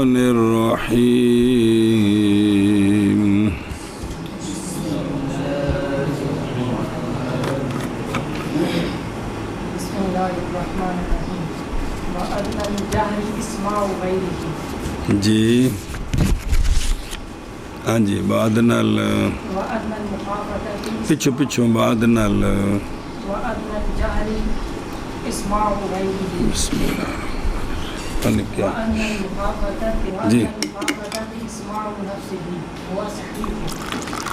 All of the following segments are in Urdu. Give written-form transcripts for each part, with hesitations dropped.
الرحمن الرحيم بسم الله الرحمن الرحيم وأدنى الجهل اسماع غيره جی ہاں جی بعد نال وأدنى المخافة پچھو پچھو بعد نال وأدنى الجهل اسماع غيره بسم اللہ کیا وأدنى المخافة جی اسماع نفسه هو صحيح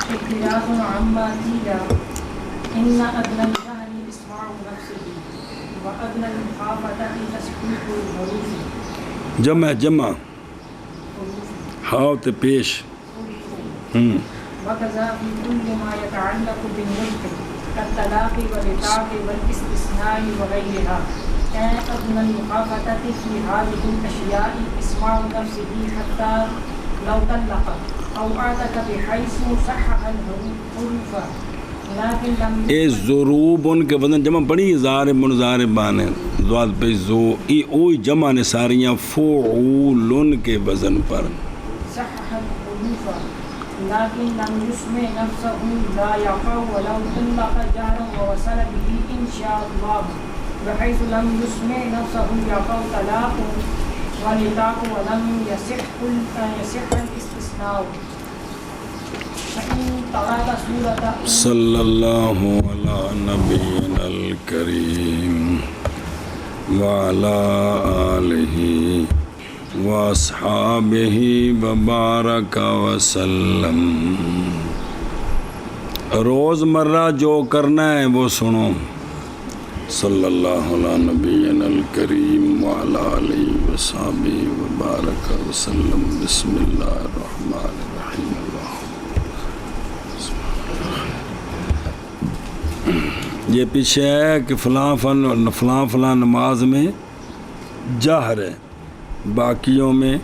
احتراز عما قيل إن أدنى الجهل اسماع نفسه وأدنى المخافة تصحيح الحروف جمع جمع ہاؤ تے پیش وكذا في كل ما يتعلق بالملك كالطلاق والإطاق والاستثناء وغيرها كان أدنى المخافة في هذه الأشياء اسماع نفسه حتى لو طلق أو أعتق بحيث صحح الحروف لكن لم اے ضروب ان کے وزن جمع بڑی ضارب ضاربان ہے ضاد پہ زو ای اوئی جمع نے ساریاں فعولن کے وزن پر صحح الحروف لكن لم يسمع نفسه لا يقع ولو طلق جهرا ووصل به إن شاء الله بحيث لم يسمع نفسه يقع طلاق والإطاق ولم يصح الاستثناء فإن طلق سورة صلی اللہ علی نبینا الکریم وعلی آلہ واصحابہ وبارک وسلم روز مرہ جو کرنا ہے وہ سنو صلی اللہ علی نبینا الکریم وعلی آلہ وصحابہ وبارک وسلم بسم اللہ الرحمن الرحیم یہ پیچھے ہے کہ فلاں فلاں نماز میں جہر ہے باقیوں میں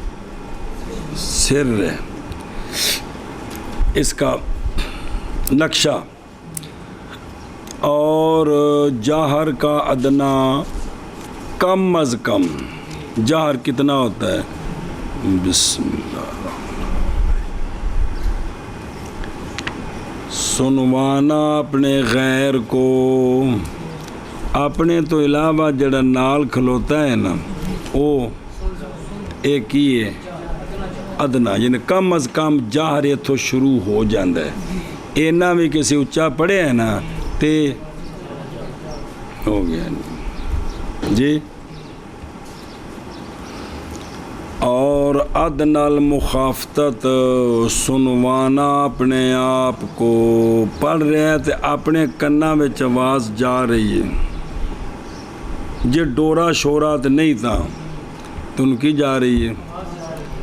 سر ہے اس کا نقشہ اور جہر کا ادنا کم از کم جہر کتنا ہوتا ہے بسم اللہ سنوانا اپنے غیر کو اپنے تو علاوہ جڑا نال کھلوتا ہے نا وہ ایک ہی ہے ادنا یعنی کم از کم جہر اتھوں شروع ہو جاندہ ہے اینا بھی کسی اچھا پڑھے ہیں نا تے ہو گیا جی اور ادنا المخافتت سنوانا اپنے آپ کو پڑھ رہے ہیں تے اپنے کناں میں آواز جا رہی ہے جی ڈورا شورا تے نہیں تھا تو ان کی جا رہی ہے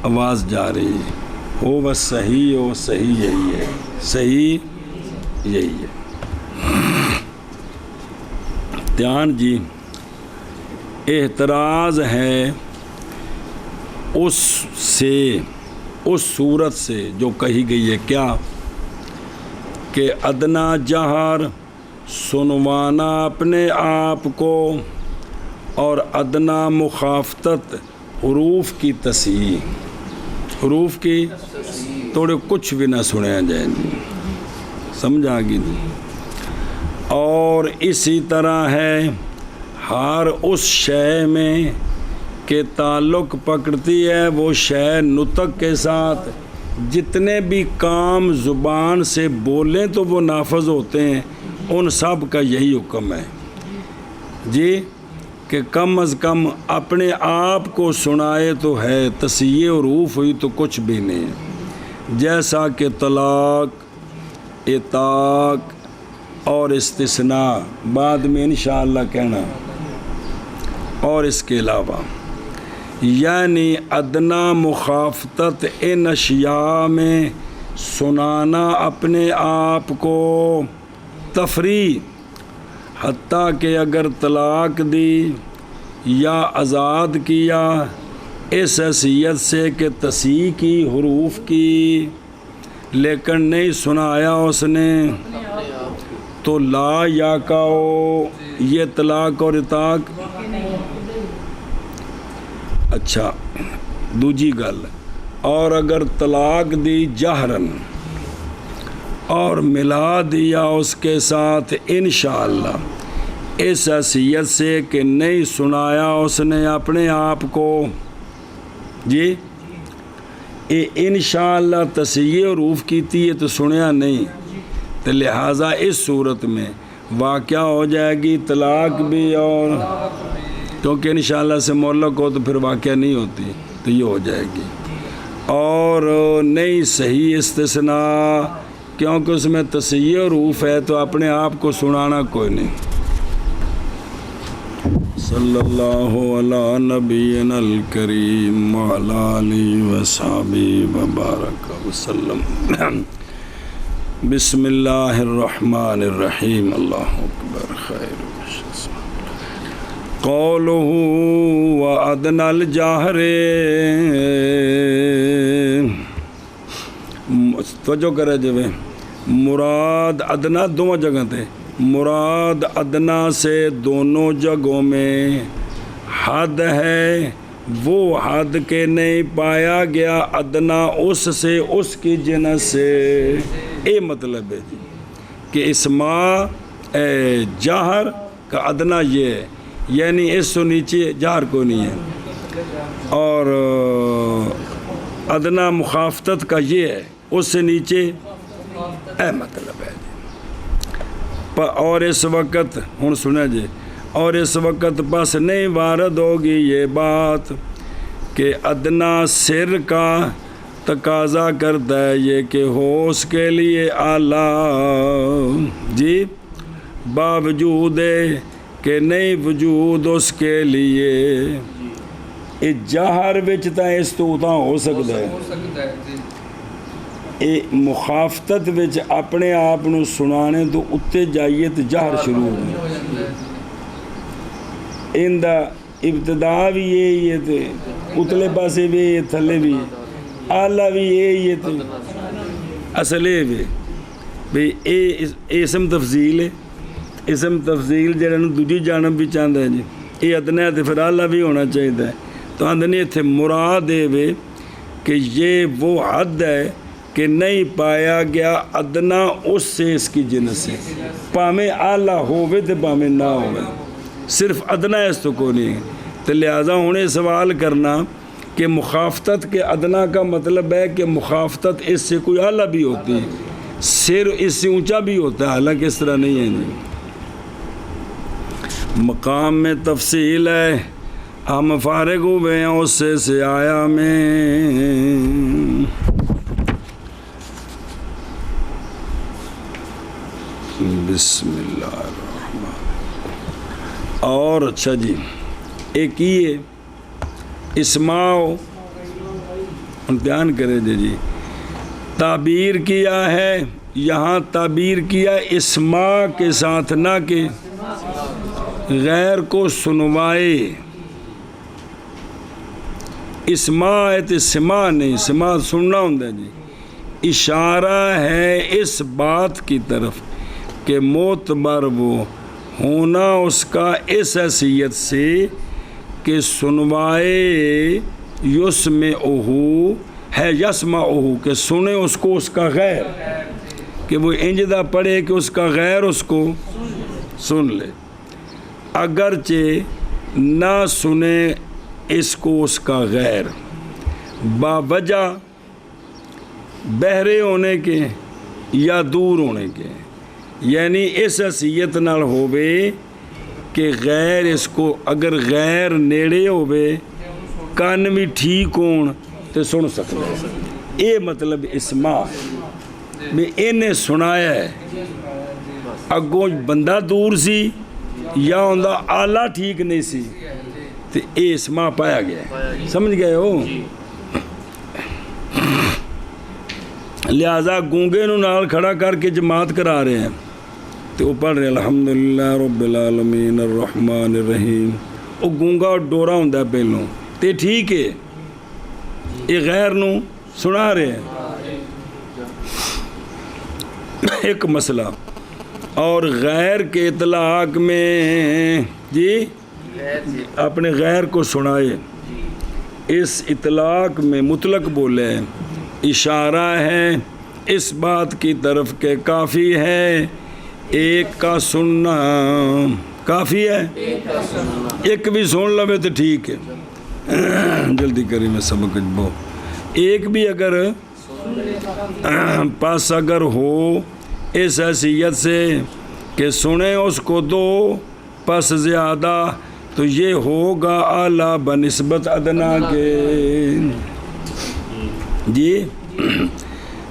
آواز جا رہی ہے ہو بس صحیح ہو صحیح یہی ہے صحیح یہی ہے دھیان جی احتراز ہے اس صورت سے جو کہی گئی ہے کیا کہ ادنا جہر سنوانا اپنے آپ کو اور ادنا مخافتت حروف کی تصحیح حروف کی تھوڑے کچھ بھی نہ سنیا جائے سمجھ آ گئی اور اسی طرح ہے ہر اس شے میں کہ تعلق پکڑتی ہے وہ شے نطق کے ساتھ جتنے بھی کام زبان سے بولیں تو وہ نافذ ہوتے ہیں ان سب کا یہی حکم ہے جی کہ کم از کم اپنے آپ کو سنائے تو ہے تصحیح حروف ہوئی تو کچھ بھی نہیں جیسا کہ طلاق اطاق اور استثناء بعد میں انشاءاللہ کہنا اور اس کے علاوہ یعنی ادنا مخافتت ان اشیاء میں سنانا اپنے آپ کو تفریح حتیٰ کہ اگر طلاق دی یا آزاد کیا اس حیثیت سے کہ تصحیح کی حروف کی لیکن نہیں سنایا اس نے تو لا یا کاؤ یہ طلاق اور اطاق اچھا دوجی گل اور اگر طلاق دی جہرن اور ملا دیا اس کے ساتھ انشاءاللہ اس حیثیت سے کہ نہیں سنایا اس نے اپنے آپ کو جی انشاءاللہ تصحیح حروف کیتی ہے تو سنیا نہیں تو لہٰذا اس صورت میں واقعہ ہو جائے گی طلاق بھی اور کیونکہ انشاءاللہ سے معلق ہو تو پھر واقعہ نہیں ہوتی تو یہ ہو جائے گی اور نہیں صحیح استثناء کیونکہ اس میں تصحیح حروف ہے تو اپنے آپ کو سنانا کوئی نہیں صلی اللہ علی نبینا الکریم وعلی آلہ وصحبہ وبارک وسلم بسم اللہ الرحمن الرحیم اللہ اکبر خیر قولہ وادنى الجہر توجہ کرے جو مراد ادنا دونوں جگہ تھے مراد ادنا سے دونوں جگہوں میں حد ہے وہ حد کے نہیں پایا گیا ادنا اس سے اس کی جنس سے یہ مطلب ہے جی کہ اسماء جہر کا ادنا یہ ہے یعنی اس سے نیچے جہر کو نہیں ہے اور ادنا مخافتت کا یہ ہے اس سے نیچے اے مطلب ہے جی اور اس وقت ہن سنا جی اور اس وقت بس نہیں وارد ہوگی یہ بات کہ ادنا سر کا تقاضا کرتا ہے یہ کہ ہو اس کے لیے اعلیٰ جی باوجود کہ نہیں وجود اس کے لیے جہر وچ تا اس تو اتنا ہو سکتا ہے مخافتت وچ اپنے آپ نو سنانے تو اتنے جائیے تو جہر شروع ہو ان دا ابتدا بھی یہی ہے تو اتلے پاسے بھی یہ تھلے بھی آلہ بھی یہی ہے تو اصل یہ بھی بھئی اے اسم تفضیل ہے اسم تفضیل جڑا نو دوجی جانب بھی چاہتا ہے جی یہ ادنا ہے تو پھر آلہ بھی ہونا چاہیے ہے تو آندھنے تھے مراد ہے کہ یہ وہ حد ہے کہ نہیں پایا گیا ادنا اس سے اس کی جنس سے پامیں آلہ ہوئے تو پامیں نہ ہوئے صرف ادنا اس تو کو نہیں ہے تو لہٰذا انہیں سوال کرنا کہ مخافتت کے ادنا کا مطلب ہے کہ مخافتت اس سے کوئی اعلیٰ بھی ہوتی ہے سر اس سے اونچا بھی ہوتا ہے حالانکہ اس طرح نہیں ہے نہیں مقام میں تفصیل ہے ہم فارغ ہوئے ہیں اس سے آیا میں بسم اللہ الرحمن اور اچھا جی ایک یہ اسماء دھیان کرے جی تعبیر کیا ہے یہاں تعبیر کیا اسماء کے ساتھ نہ کہ غیر کو سنوائے اسماء ہے تو سماع نہیں سماع سننا ہوتا جی اشارہ ہے اس بات کی طرف کہ معتبر وہ ہونا اس کا اس حیثیت سے کہ سنوائے یسمعہ ہے یسمعہ کہ سنے اس کو اس کا غیر کہ وہ انجدہ پڑھے کہ اس کا غیر اس کو سن لے اگرچہ نہ سنے اس کو اس کا غیر باوجہ بہرے ہونے کے یا دور ہونے کے یعنی اس حیثیت نال ہوئے کہ غیر اس کو اگر غیر نیڑے ہوئے کان بھی ٹھیک ہون تو سن سکتے ہیں یہ مطلب اسماء بھی انہیں سنایا ہے اگوں بندہ دور سی یا ہوندہ آلہ ٹھیک نہیں سی تو یہ اسماء پایا گیا ہے سمجھ گئے ہو لہذا گونگے نو نال کھڑا کر کے جماعت کرا رہے ہیں تو وہ پڑھ رہے ہیں الحمدللہ رب العالمین الرحمن الرحیم وہ گونگا ڈورا ہوندہ ہے پہلوں تے ٹھیک ہے یہ غیر نو سنا رہے ہیں ایک مسئلہ اور غیر کے اطلاق میں جی اپنے غیر کو سنائے اس اطلاق میں مطلق بولے اشارہ ہے اس بات کی طرف کہ کافی ہے ایک کا سننا، کافی ہے ایک بھی سن لو تو ٹھیک ہے، جلدی کری میں سبق بو، ایک بھی اگر پاس اگر ہو اس حیثیت سے کہ سنیں اس کو دو پس زیادہ تو یہ ہوگا اعلیٰ بنسبت ادنا کے جی۔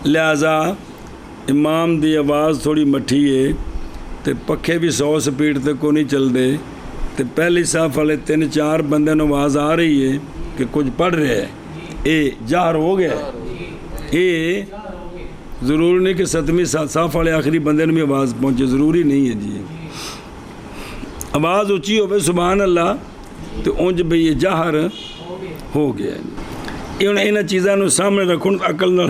لہذا امام دی آواز تھوڑی مٹھی ہے تے پکھے بھی 100 سپیڈ تے کو نہیں چل دے تے پہلی صاف والے 3-4 بندے نو آواز آ رہی ہے کہ کچھ پڑھ رہے ہے، اے جہر ہو گیا اے ضرور نہیں کہ 7ویں صاف والے آخری بندے نے بھی آواز پہنچے، ضروری نہیں ہے جی۔ آواز اچھی ہوئے سبحان اللہ تو اونج بھئی یہ جہر ہو گیا۔ انہاں چیزاں نو سامنے رکھن عقل نال،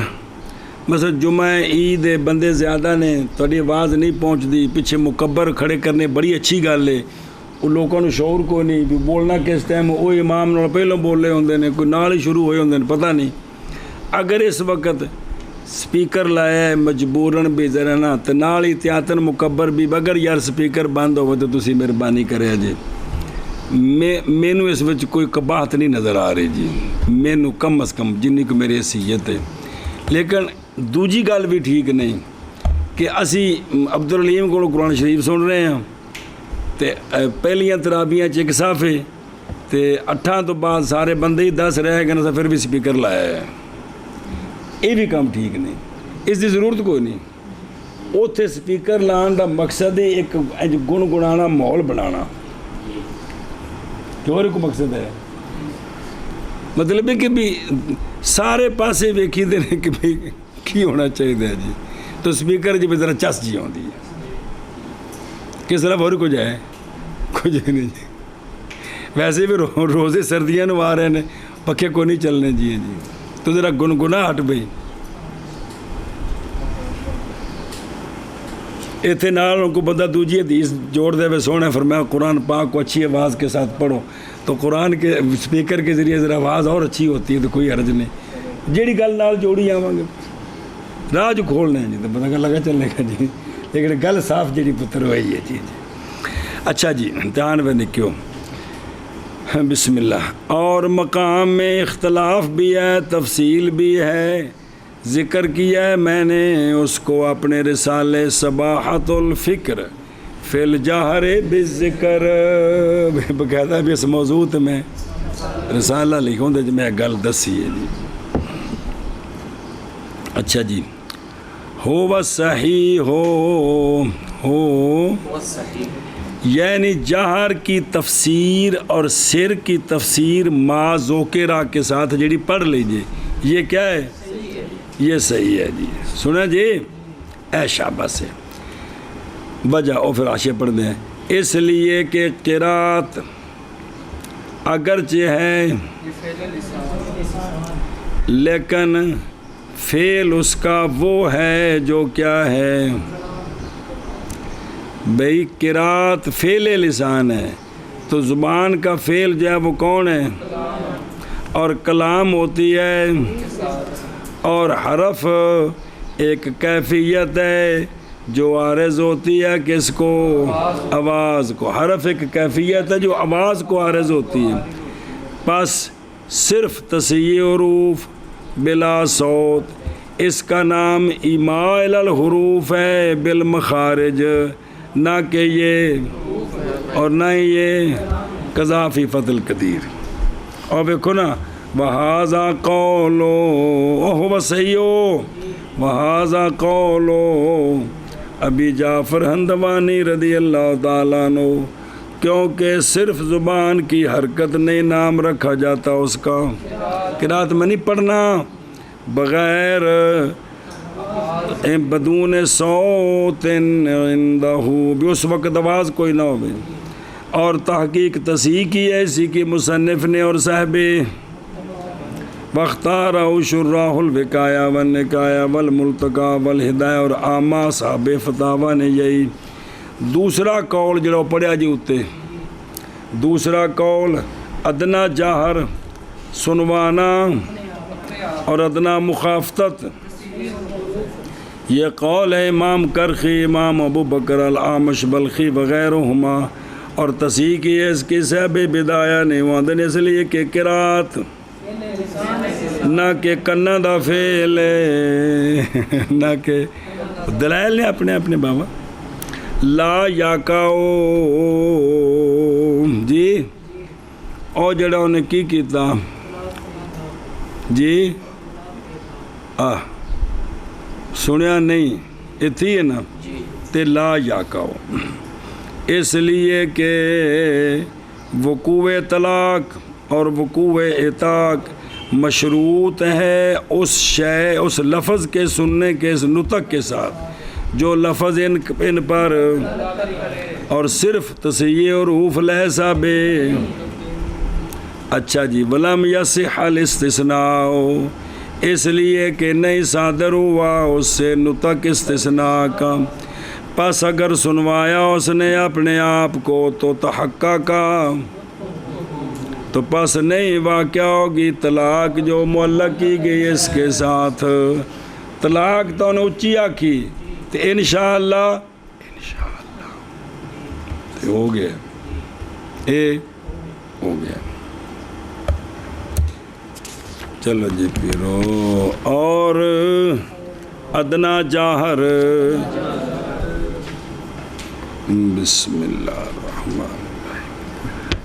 مثلا جمعہ عید بندے زیادہ نے تھوڑی آواز نہیں پہنچتی، پیچھے مکبر کھڑے کرنے بڑی اچھی گل ہے، وہ لوگوں نے شعور کو نہیں بھی بولنا کس ٹائم، وہ امام نال پہلوں بول رہے ہوندے نے، کوئی نال ہی شروع ہوئے ہوندے نے، پتہ نہیں۔ اگر اس وقت سپیکر لایا ہے مجبوراً بھی ذرا نا تو نال ہی تیاتن مکبر بھی بگر یار سپیکر بند ہوئے تو تسی مہربانی کرے جی، مینو اس وچ کوئی قباحت نہیں نظر آ رہی جی، مینو کم از کم جنی کو میری حیثیت ہے۔ لیکن دوجی گل بھی ٹھیک نہیں کہ اسی عبدالعلیم کو قرآن شریف سن رہے ہیں تے پہلیاں ترابیاں ایک صافے تے 8 تو بعد سارے بندے ہی 10 رہ گئے نا، پھر بھی سپیکر لایا ہے، یہ بھی کام ٹھیک نہیں، اس کی ضرورت کوئی نہیں۔ اوتھے سپیکر لان دا مقصد ہے ایک گنگنانا ماحول بنانا، اور کو مقصد ہے مطلب ہے کہ بھی سارے پاسے ویکھی دے نے کہ بھی کی ہونا چاہیے جی، تو سپیکر جی ذرا چس جی آتی ہے کس طرح اور کو جائے کچھ نہیں جی، ویسے بھی روزے سردیاں نو آ رہے ہیں پکھے کو نہیں چلنے جی تو ذرا گنگنا ہٹ بھئی۔ اتنے نال ان کو بندہ دوجی حدیث جوڑ دے وے سونے فرمایا قرآن پاک کو اچھی آواز کے ساتھ پڑھو، تو قرآن کے سپیکر کے ذریعے ذرا آواز اور اچھی ہوتی ہے تو کوئی حرج نہیں، جیڑی گل نال جوڑی آواں گے راہ جو کھولنا ہے جی تو بندہ لگا چلنے کا جی، لیکن گل صاف جیڑی پتر ہوئی ہے جی۔ اچھا جی امتحان میں نکیو بسم اللہ۔ اور مقام میں اختلاف بھی ہے تفصیل بھی ہے، ذکر کیا ہے میں نے اس کو اپنے رسالے صباحت الفکر فی الجہر بالذکر، باقاعدہ بھی اس موضوع میں رسالہ لکھوں دے میں گل دسی ہے جی۔ اچھا جی، ہو صحیح ہو یعنی جہر کی تفسیر اور سر کی تفسیر ما ذوکرہ کے ساتھ جڑی پڑھ لیجیے، یہ کیا ہے؟ یہ صحیح ہے جی، سنا جی، اے شاباش ہے وجہ اور پھر آشے پڑھ دیں، اس لیے کہ قرات اگرچہ ہے لیکن فعل اس کا وہ ہے جو کیا ہے بھئی، قرات فعل لسان ہے تو زبان کا فعل جو ہے وہ کون ہے، اور کلام ہوتی ہے، اور حرف ایک کیفیت ہے جو عارض ہوتی ہے کس کو، آواز کو، حرف ایک کیفیت ہے جو آواز کو عارض ہوتی ہے، پس صرف تصحیح حروف بلا صوت اس کا نام ایماء الحروف ہے بالمخارج، نہ کہ یہ اور نہ یہ قذافی فضل القدیر۔ اور دیکھو نا وہذا قولو وہو صحیحو وہذا قولو ابی جعفر حمدوانی رضی اللہ تعالیٰ عنہ، کیونکہ صرف زبان کی حرکت نہیں نام رکھا جاتا اس کا، قرات میں نہیں پڑھنا بغیر بدون صوت عندہ بھی، اس وقت آواز کوئی نہ ہو بھی، اور تحقیق تصحیح کی ہے اسی کی مصنف نے اور صاحب واختارہ شراح الوقایہ والنکایہ والملتقى والہدایہ اور عامہ صحاب فتاوہ نے یہی دوسرا قول جڑا پڑھیا جی اتے، دوسرا قول ادنا جاہر سنوانا اور ادنا مخافتت. یہ قول ہے امام کرخی، امام ابو بکر العامش بلخی وغیرہما، اور تصحیح کی ہے اس کی صاحب بدایہ نے وادن، اس لیے کہ قرات نہ کہ کنہ دا فعل نہ کہ دلائل نے اپنے اپنے بابا. لا یاکاؤ جی، او جڑا انہیں کی کیتا جی سنیا نہیں اتھی ہے نا، تے لا یاکاؤ اس لیے کہ وقوع طلاق اور وقوع عتاق مشروط ہے اس شے، اس لفظ کے سننے کے، اس نطق کے ساتھ جو لفظ ان پر، اور صرف تصحیح حروف لہذا بے. اچھا جی، ولم یصح الاستثناء، اس لیے کہ نہیں صادر ہوا اس سے نطق استثناء کا. پس اگر سنوایا اس نے اپنے آپ کو تو تحققا، تو پس نہیں واقع ہوگی طلاق جو معلق کی گئی اس کے ساتھ. طلاق تو انہیں اچھی آکھی تو انشاءاللہ ہو گیا، ہو گیا. چلو جی پیرو. اور ادنا جاہر، بسم اللہ الرحمن الرحیم،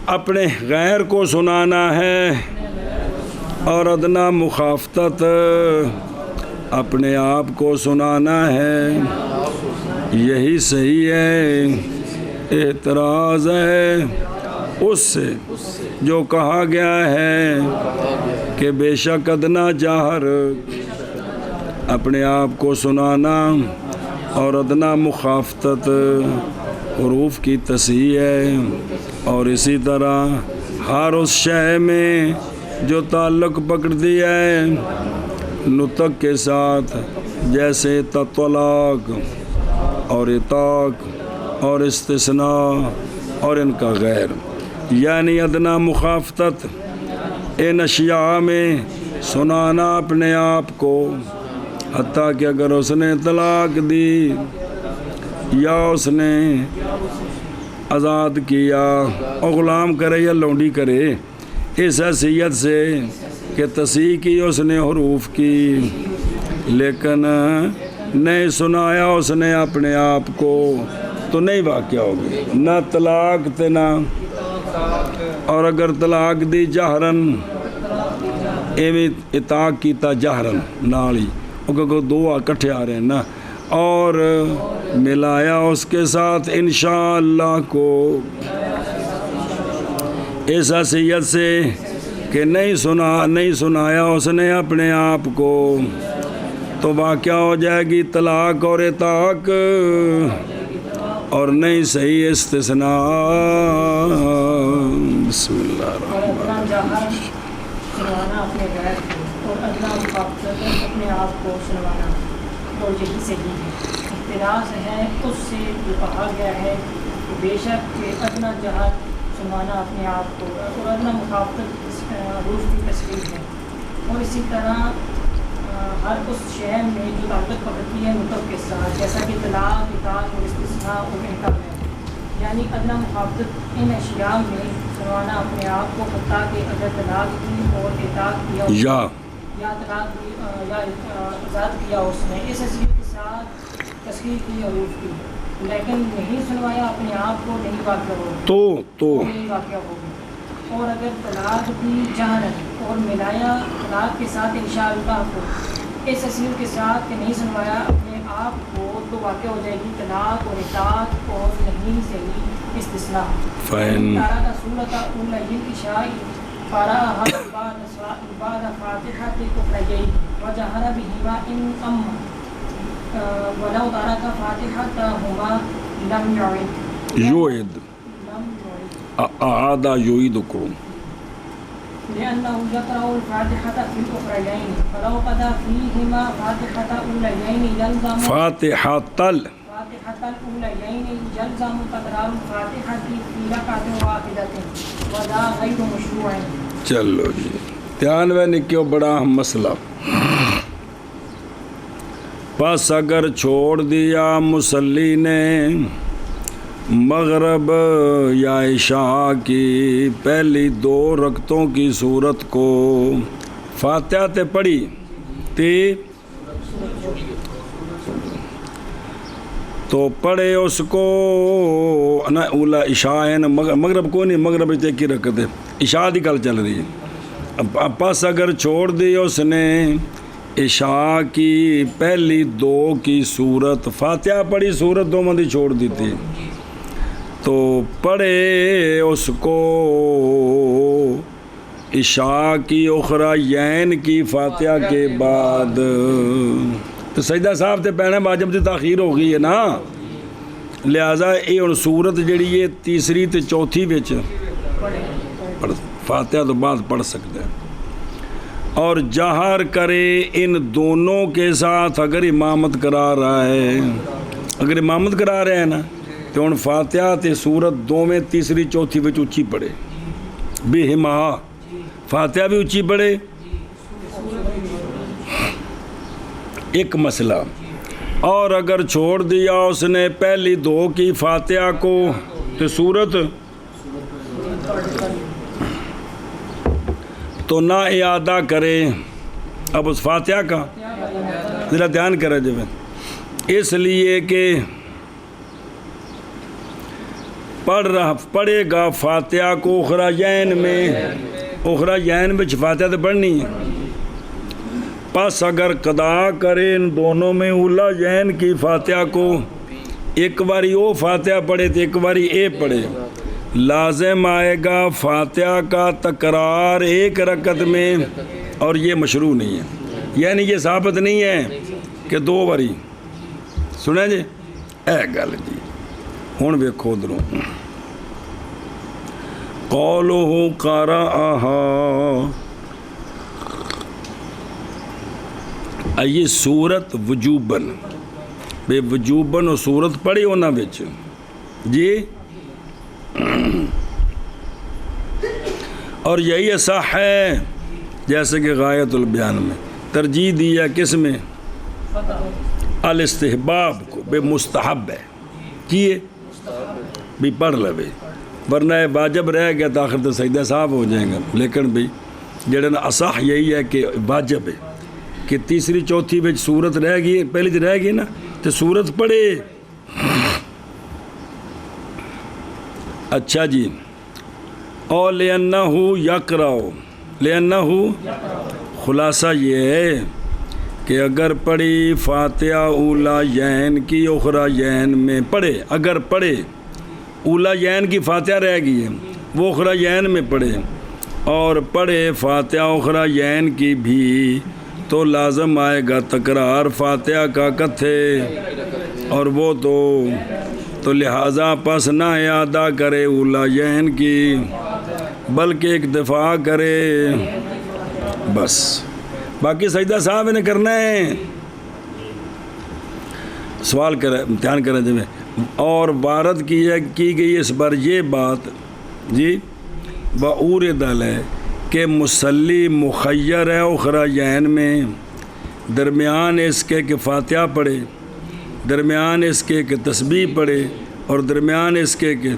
اپنے غیر کو سنانا ہے، اور ادنا مخافتت اپنے آپ کو سنانا ہے. یہی صحیح ہے. اعتراض ہے اس سے جو کہا گیا ہے کہ بے شک ادنا جاہر اپنے آپ کو سنانا اور ادنا مخافتت حروف کی تصحیح ہے. اور اسی طرح ہر اس شے میں جو تعلق پکڑ دیا ہے نطق کے ساتھ، جیسے طلاق اور عتاق اور استثناء اور ان کا غیر، یعنی ادنا مخافتت ان اشیاء میں سنانا اپنے آپ کو، حتیٰ کہ اگر اس نے طلاق دی یا اس نے آزاد کیا اور غلام کرے یا لونڈی کرے، اس حیثیت سے کہ تصحیح کی اس نے حروف کی، لیکن نہیں سنایا اس نے اپنے آپ کو، تو نہیں واقع ہوگی نہ طلاق تے نہ. اور اگر طلاق دی جہرن ایویں عتاق کیتا جہرن نال ہی، کیونکہ دو اکٹھے آ رہے ہیں نا، اور ملایا اس کے ساتھ انشاءاللہ کو اس حیثیت سے کہ نہیں سنایا اس نے اپنے آپ کو، تو واقع ہو جائے گی طلاق اور عتاق، اور نہیں صحیح استثناء. بسم اللہ الرحمن الرحیم. سنوانا اپنے غیر کو اور ادنا مخافتت اپنے آپ کو سنوانا، اور یہی صحیح ہے. اعتراض ہے اس سے جو کہا گیا ہے کہ بے شک کہ ادنا جہر سنوانا اپنے آپ کو اور ادنا مخافتت حروف کی تصحیح ہے. اور اسی طرح ہر اس شے میں جو تعلق پکڑتی ہے نطق کے ساتھ، جیسا کہ طلاق، عتاق اور استثناء اور انکار ہے، یعنی ادنا مخافتت ان اشیاء میں سنوانا اپنے آپ کو، حتیٰ کہ اگر طلاق کی اور عتاق کیا یا طلاق یا آزاد کیا اس نے، اس حیثیت کے ساتھ تصحیح کی حروف کی، لیکن نہیں سنوایا اپنے آپ کو، نہیں واقع ہوگی تو نہیں واقع ہوگی. اور اگر طلاق دی جہرن اور ملایا طلاق کے ساتھ انشاءاللہ کو، اس حیثیت کے ساتھ کہ نہیں سنوایا اپنے آپ کو، تو واقع ہو جائے گی طلاق اور عتاق اور نہیں صحیح استثناء. تارا کا صورت اولین اشائی پارا بعد فاتحہ کفریین وجہر بہما ان ام ولو تارا کا فاتحہ ہما لم یعید اعادہ یعیدکم لأنه يقرأ الفاتحة في الأخريين فلو قضى فيهما فاتحة الأوليين يلزم الأوليين يلزم تكرار الفاتحة في ركعة واحدة وذا غير مشروع. چلو جی دھیان میں نکیو بڑا اہم مسئلہ. پس اگر چھوڑ دیا مصلی نے مغرب یا عشاء کی پہلی 2 رکعتوں کی صورت کو، فاتحہ تے پڑھی تے تو پڑھے اس کو نا اولا عشاء ہے نا مغرب کو نہیں، مغرب تے کی رکعت ہے، عشاء دی گل چل رہی ہے. پس اگر چھوڑ دی اس نے عشاء کی پہلی 2 کی صورت، فاتحہ پڑھی صورت 2 مندی چھوڑ دی تھی، تو پڑھے اس کو عشاء کی اخرین کی فاتحہ کے بعد. تو سجدہ صاحب تے پہنے واجب دی تاخیر ہو گئی ہے نا، لہذا یہ ہن صورت جڑی ہے تیسری تے چوتھی وچ فاتحہ تو بعد پڑھ سکتا ہے. اور جہر کرے ان دونوں کے ساتھ اگر امامت کرا رہا ہے، اگر امامت کرا رہے ہیں نا تو ہن فاتحہ تے سورت 2 میں تیسری چوتھی وچ اچھی پڑھے، بہما فاتحہ بھی اچھی پڑھے. ایک مسئلہ. اور اگر چھوڑ دیا اس نے پہلی 2 کی فاتحہ کو تو سورت تو نہ اعادہ کرے. اب اس فاتحہ کا ذرا دھیان کرے جب، اس لیے کہ پڑھے گا فاتحہ کو اخرین میں، اخرین میں فاتحہ تو پڑھنی ہے. پس اگر قضا کرے ان دونوں میں اولاین کی فاتحہ کو، ایک باری وہ فاتحہ پڑھے تو ایک باری اے پڑھے، لازم آئے گا فاتحہ کا تکرار 1 رکعت میں، اور یہ مشروع نہیں ہے، یعنی یہ ثابت نہیں ہے کہ 2 باری. سنیں جی اے گل جی. ہن ویکھو ادھروں قولہ قرأہا، یہ سورت وجوباً، بے وجوباً اور سورت پڑھی انہاں وچ جی. اور یہی اصح ہے جیسے کہ غایت البیان میں ترجیح دیا کس میں، الاستحباب کو، بے مستحب ہے کیے بھی پڑھ لے، ورنہ واجب رہ گیا تو آخر تو سجدہ صاحب ہو جائیں گا. لیکن بھئی جڑا اصح یہی ہے کہ واجب ہے کہ تیسری چوتھی وچ سورت رہ گئی، پہلی تو رہ گئی نا تو سورت پڑھے. اچھا جی. اور لِأَنَّهُ يَقْرَأُ، لِأَنَّهُ خلاصہ یہ ہے کہ اگر پڑھی فاتحہ اولاین کی اخرین میں پڑھے، اگر پڑھے اولاین کی فاتحہ رہ گئی ہے وہ اخرین میں پڑھے، اور پڑھے فاتحہ اخرین کی بھی، تو لازم آئے گا تکرار فاتحہ کا کتھے، اور وہ تو لہٰذا پس نہ اعادہ کرے اولاین کی بلکہ ایک دفعہ کرے بس. باقی سجدہ صاحب نے کرنا ہے. سوال کرے امتحان کرے جب. اور وارد کی گئی اس پر یہ بات جی بعورد ہے کہ مصلی مخیر ہے اخرین میں، درمیان اس کے کہ فاتحہ پڑھے، درمیان اس کے کہ تسبیح پڑھے، اور درمیان اس کے کہ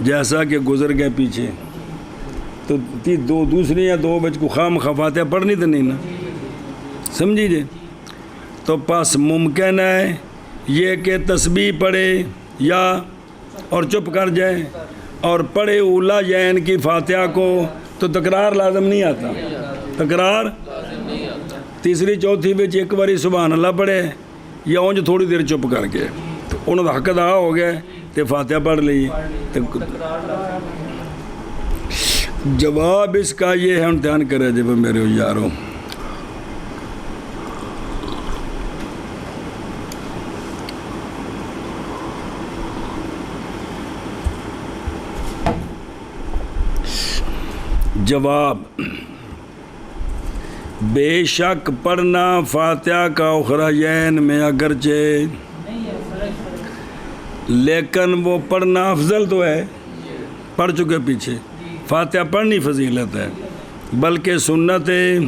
جیسا کہ گزر گئے پیچھے تو دوسری یا 2 بچ کو خام فاتحہ پڑھنی تو نہیں نا، سمجھی جی. تو پس ممکن ہے یہ کہ تسبیح پڑھے یا اور چپ کر جائے، اور پڑھے اولاین کی فاتحہ کو تو تکرار لازم نہیں آتا. تکرار تیسری چوتھی بچ ایک باری سبحان اللہ پڑھے یا اونج تھوڑی دیر چپ کر کے تو انہوں کا حق ادا ہو گیا تو فاتحہ پڑھ لی. جواب اس کا یہ ہے، امتحان کرے جب میرے یاروں. جواب بے شک پڑھنا فاتحہ کا اخرین میں اگرچہ، لیکن وہ پڑھنا افضل تو ہے، پڑھ چکے پیچھے. فاتحہ پڑھنی فضیلت ہے بلکہ سنت ہے،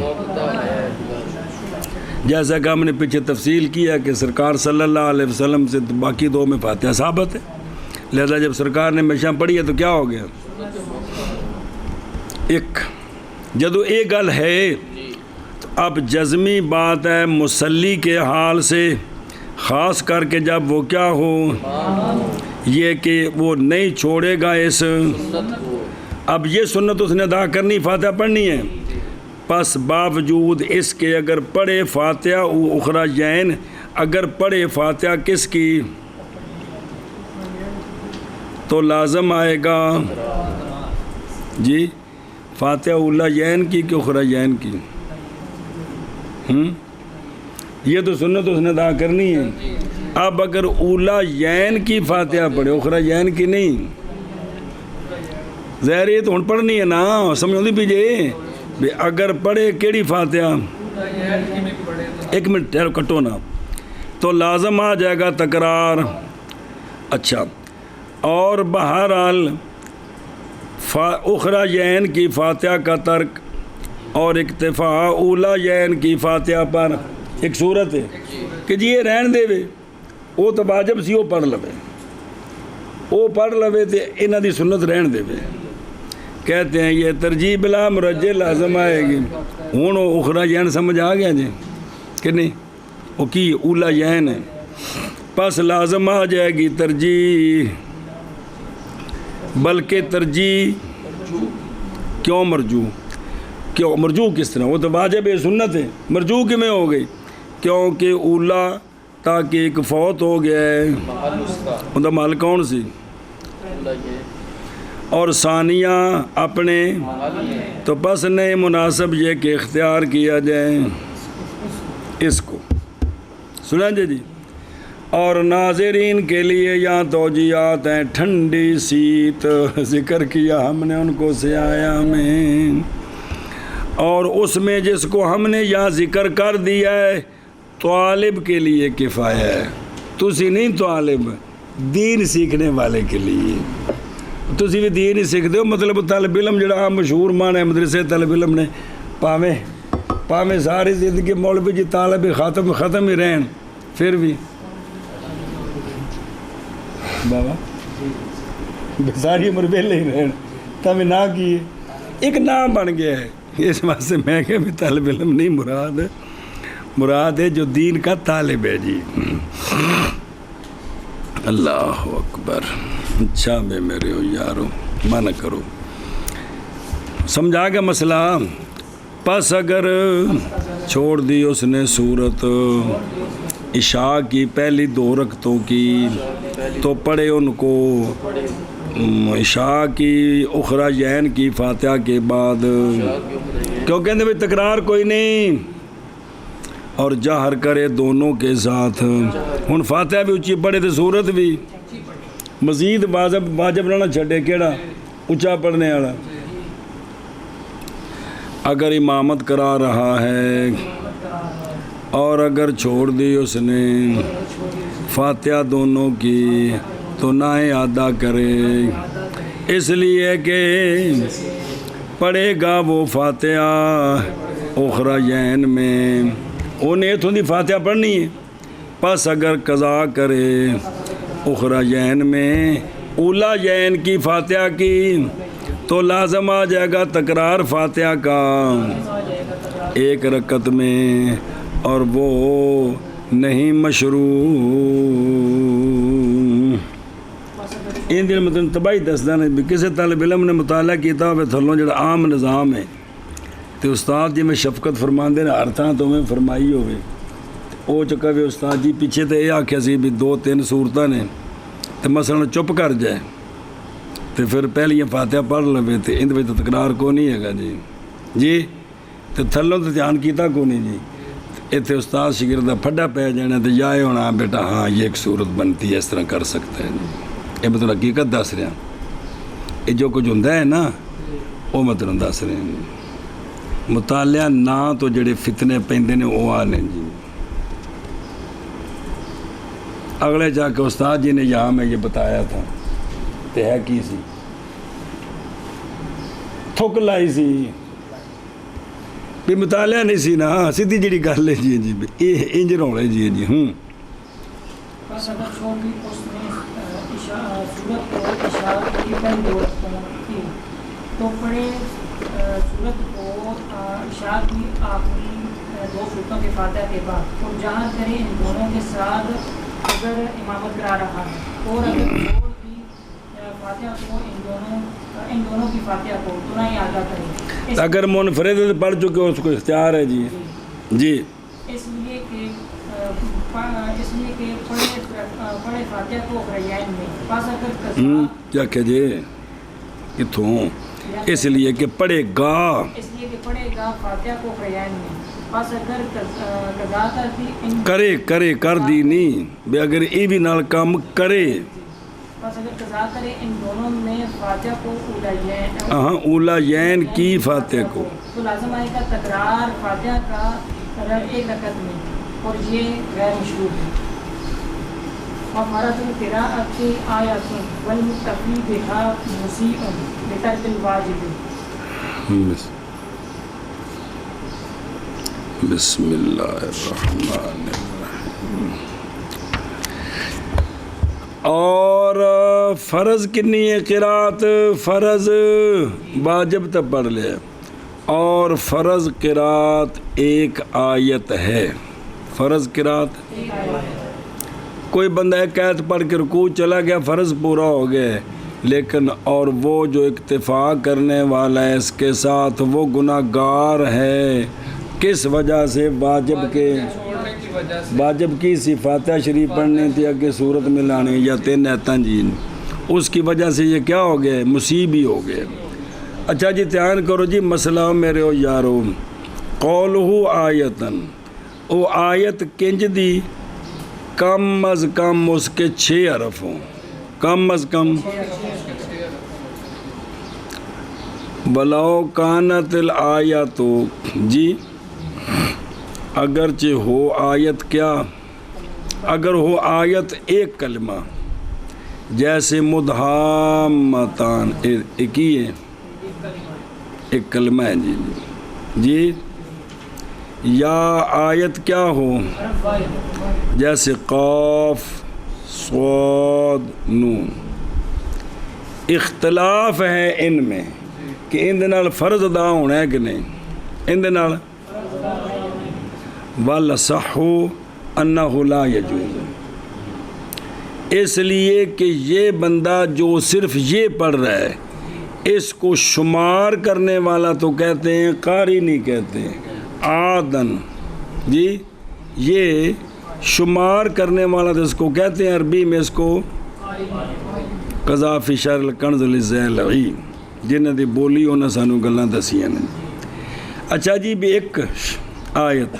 جیسا کہ ہم نے پیچھے تفصیل کیا کہ سرکار صلی اللہ علیہ وسلم سے تو باقی دو میں فاتحہ ثابت ہے، لہذا جب سرکار نے ہمیشہ پڑھی ہے تو کیا ہو گیا؟ ایک جدو ایک گل ہے تو اب جزمی بات ہے مصلی کے حال سے، خاص کر کے جب وہ کیا ہو یہ کہ وہ نہیں چھوڑے گا اس، اب یہ سنت اس نے ادا کرنی، فاتحہ پڑھنی ہے، پس باوجود اس کے اگر پڑھے فاتحہ اخریین، اگر پڑھے فاتحہ کس کی تو لازم آئے گا جی فاتحہ اولیین کی کہ اخریین کی؟ یہ تو سنت اس نے ادا کرنی ہے۔ اب اگر اولیین کی فاتحہ پڑھے اخریین کی نہیں، ظاہر یہ تو ہن پڑھنی ہے نا، سمجھو دی پیجے اگر پڑھے کیڑی فاتحہ، ایک منٹ کٹو نا، تو لازم آ جائے گا تکرار۔ اچھا، اور بہرحال اخریین کی فاتحہ کا ترک اور اکتفا اولیین کی فاتحہ پر ایک صورت ہے کہ جی یہ رہن دے وے، وہ تو واجب سی وہ پڑھ لوے، وہ پڑھ لوے تو انہاں دی سنت رہن دے وے، کہتے ہیں یہ ترجیح بلا مرجع لازم آئے گی۔ ہوں وہ اخریین سمجھ آ گیا جی کہ نہیں؟ وہ کی اولیین ہے، پس لازم آ جائے گی ترجیح، بلکہ ترجیح کیوں مرجو؟ کیوں مرجو کس طرح؟ وہ تو واجب ہے، سنت ہے، مرجو کی میں ہو گئی کیونکہ اولا تاکہ ایک فوت ہو گیا ہے، ان کا مال کون سی، اور ثانیہ اپنے، تو بس نہیں مناسب یہ کہ اختیار کیا جائے اس کو، سنا جی۔ اور ناظرین کے لیے یہاں توجیہات ہیں، ٹھنڈی سیت ذکر کیا ہم نے ان کو سیایا میں، اور اس میں جس کو ہم نے یہاں ذکر کر دیا ہے طالب کے لیے کفایہ ہے، تسی نہیں طالب، دین سیکھنے والے کے لیے، تسی بھی دین ہی سیکھ دو، مطلب طالب علم جڑا مشہور مان ہے مدرسے طالب علم نے پاویں ساری زندگی مولوی جی طالب ختم ہی رہن، پھر بھی بابا ساری عمر ویلے ہی رہن تمہیں نہ کیے، ایک نام بن گیا ہے، اس واسطے میں کہ بھی طالب علم نہیں مراد ہے جو دین کا طالب ہے جی۔ اللہ اکبر، اچھا بے میرے ہو یارو، منع کرو، سمجھا گیا مسئلہ؟ پس اگر چھوڑ دی اس نے صورت عشاء کی پہلی 2 رکعتوں کی تو پڑھے ان کو عشاء کی اخریین کی فاتحہ کے بعد، کیوں کہتے ہیں تکرار کوئی نہیں، اور جہر کرے دونوں کے ساتھ۔ ہن فاتحہ بھی اچھی پڑھے تو صورت بھی، مزید واجب نہ چھڑے کیڑا اچھا پڑھنے والا۔ اگر امامت کرا رہا ہے اور اگر چھوڑ دی اس نے فاتحہ دونوں کی تو نہ ادا کرے، اس لیے کہ پڑھے گا وہ فاتحہ اخریین میں، انہیں تھوڑی فاتحہ پڑھنی ہے، پس اگر قضا کرے اخریین میں اولیین کی فاتحہ کی تو لازم آ جائے گا تکرار فاتحہ کا 1 رکعت میں، اور وہ نہیں مشروع۔ ان دن مطلب تباہی دسدا نے بھی کسی طالب علم نے مطالعہ کیتا ہوئے تھلوں جڑا عام نظام ہے تو استاد جی میں شفقت فرماندے نے ہر تھاں تو میں فرمائی ہوئے، او چکا بھی استاد جی پیچھے تو یہ آکھیا سی بھی 2-3 صورتاں نے تو مثلا چپ کر جائے تو پھر پہلی فاتحہ پڑھ لوے تو اندر میں تو تکرار کو نہیں ہے گا جی تو تھلوں تو دھیان کیتا کو نہیں جی، اتنے استاد شاگرد کا پھڈا پہ جانا تو یا ہونا بیٹا ہاں یہ ایک صورت بنتی ہے، اس طرح کر سکتا ہے جی، یہ میں تو حقیقت دس رہا، یہ جو کچھ ہوں ہے نا وہ میں تمہیں دس رہا جی، مطالعہ نہ تو جڑے فتنے پیندے نے وہ آ لیں جی، اگلے جا کے استاد جی نے یہاں میں یہ بتایا تھا تو ہے کی سی تھک لائی سی بھی مطالعہ نہیں سی نا سیدھی جڑی گل ہے جی جی یہ انج روڑے جی جی بس اگر چھوڑ دی اس نے صورت کو اشارت کی پہلی دو کی تو پڑھے صورت کو اشارت کی آخری دو صورتوں کے فاتحہ کے بعد اور جہاں کرے ان دونوں کے ساتھ اگر امامت کرا رہا ہے اور اگر چھوڑ دی فاتحہ کو ان دونوں کی فاتحہ کو تو نہ ہی ادا کرے اگر منفرد پڑھ چکے اس کو اختیار ہے جی جی اس لیے کہ پڑھے فاتحہ کو غریان میں پاس اگر قضا کیا کہ جی کتوں اس لیے کہ پڑھے گا فاتحہ کو غریان میں پاس اگر قضا کرے کر دی نہیں بے اگر ای بھی نال کام کرے پاس اگر قضا کرے ان دونوں میں فاتحہ کو اولیین کی فاتحہ کو تو لازم آئے گا تکرار فاتحہ کا ایک رکعت میں اور یہ غیر مشروع ہے وفرض القراءۃ آیات والمکتفی بها مسیء بترک الواجب بسم اللہ الرحمن الرحیم اور فرض کنی ہے قرات فرض واجب تب پڑھ لے اور فرض قرات ایک آیت ہے فرض قرات کوئی بندہ ایک آیت پڑھ کے رکوع چلا گیا فرض پورا ہو گیا لیکن اور وہ جو اکتفا کرنے والا ہے اس کے ساتھ وہ گناہ گار ہے کس وجہ سے واجب کی سی فاتحہ شریف پڑھنی تھی اگے صورت میں لانے یا تین ایتاں جی اس کی وجہ سے یہ کیا ہو گیا مصیب ہی ہو گیا اچھا جی دھیان کرو جی مسئلہ میرے ہو یارو قولہ آیتن او آیت کنج دی کم از کم اس کے 6 حرف ہوں کم از کم بلاؤ کانت الآیاتو جی اگرچہ ہو آیت کیا اگر ہو آیت ایک کلمہ جیسے مدھامتان ایک ہی ہے ایک کلمہ ہے جی جی یا آیت کیا ہو جیسے قاف صاد نون اختلاف ہے ان میں کہ ان دے فرض ادا ہونا ہے کہ نہیں ان دے وَالْصَحُّ أَنَّهُ لَا يَجُوزُ اس لیے کہ یہ بندہ جو صرف یہ پڑھ رہا ہے اس کو شمار کرنے والا تو کہتے ہیں قاری نہیں کہتے ہیں عادن جی یہ شمار کرنے والا تو اس کو کہتے ہیں عربی میں اس کو قضا فی شر الکنز للزیلعی جنہاں دی بولی انہاں سانو گلاں دسیاں نے اچھا جی بھی ایک آیت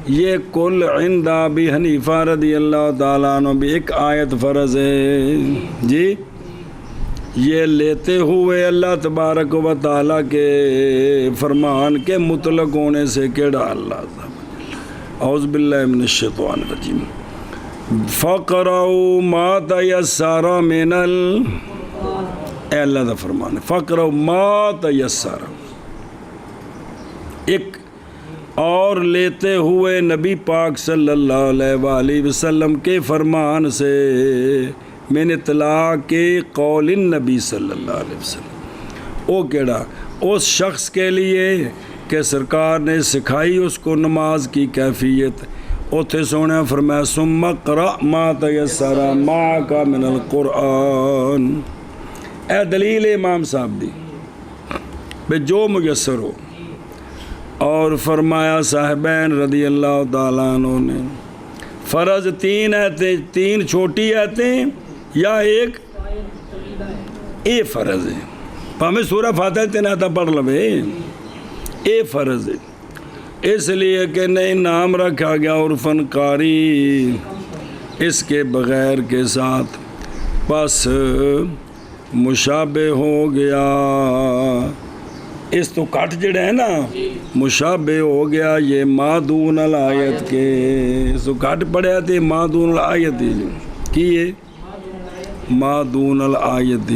یہ کل عند ابی حنیفہ رضی اللہ تعالیٰ عنہ بھی ایک آیت فرض ہے جی یہ لیتے ہوئے اللہ تبارک و تعالیٰ کے فرمان کے مطلق ہونے سے کیڑا اللہ اعوذ باللہ من الشیطان الرجیم فقرؤ ما تیسر من اے اللہ دا فرمان ہے فقرؤ ما تیسر ایک اور لیتے ہوئے نبی پاک صلی اللہ علیہ وآلہ وسلم کے فرمان سے من اطلاع کے قول النبی صلی اللہ علیہ وسلم او کیڑا اس شخص کے لیے کہ سرکار نے سکھائی اس کو نماز کی کیفیت اوتھے سونے فرمایا ثم اقرأ ما تیسر معک من القرآن اے دلیل امام صاحب دی بے جو میسر ہو اور فرمایا صاحبین رضی اللہ تعالیٰ عنہ نے فرض 3 آیتیں 3 چھوٹی آیتیں یا ایک اے فرض ہے پہمیں سورہ فاتحہ 3 آیتیں پڑھ لوے اے فرض ہے اس لیے کہ نئی نام رکھا گیا عرفن قاری اس کے بغیر کے ساتھ پس مشابہ ہو گیا اس تو کٹ جڑے ہیں نا مشابہ ہو گیا یہ ما دون الآیت کے اس تو کٹ پڑے تھے ما دون الآیت کی یہ ما دون الآیت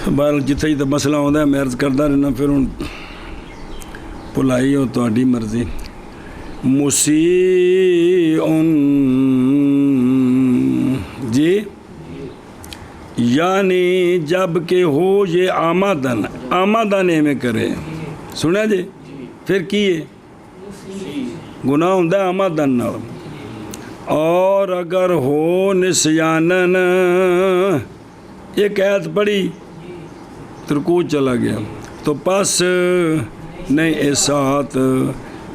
بہر جتھے ہی تو مسئلہ ہوتا ہے میں عرض کرتا رہنا پھر ہوں بھلائی ہو تہاڈی مرضی مسیءن جی یعنی جب کہ ہو یہ آمدن میں کرے سنیا جی پھر کی ہے گناہ ہوتا ہے آمدن نال اور اگر ہو نسیانن ایک آیت پڑھی ترکو چلا گیا تو پس نہیں احساس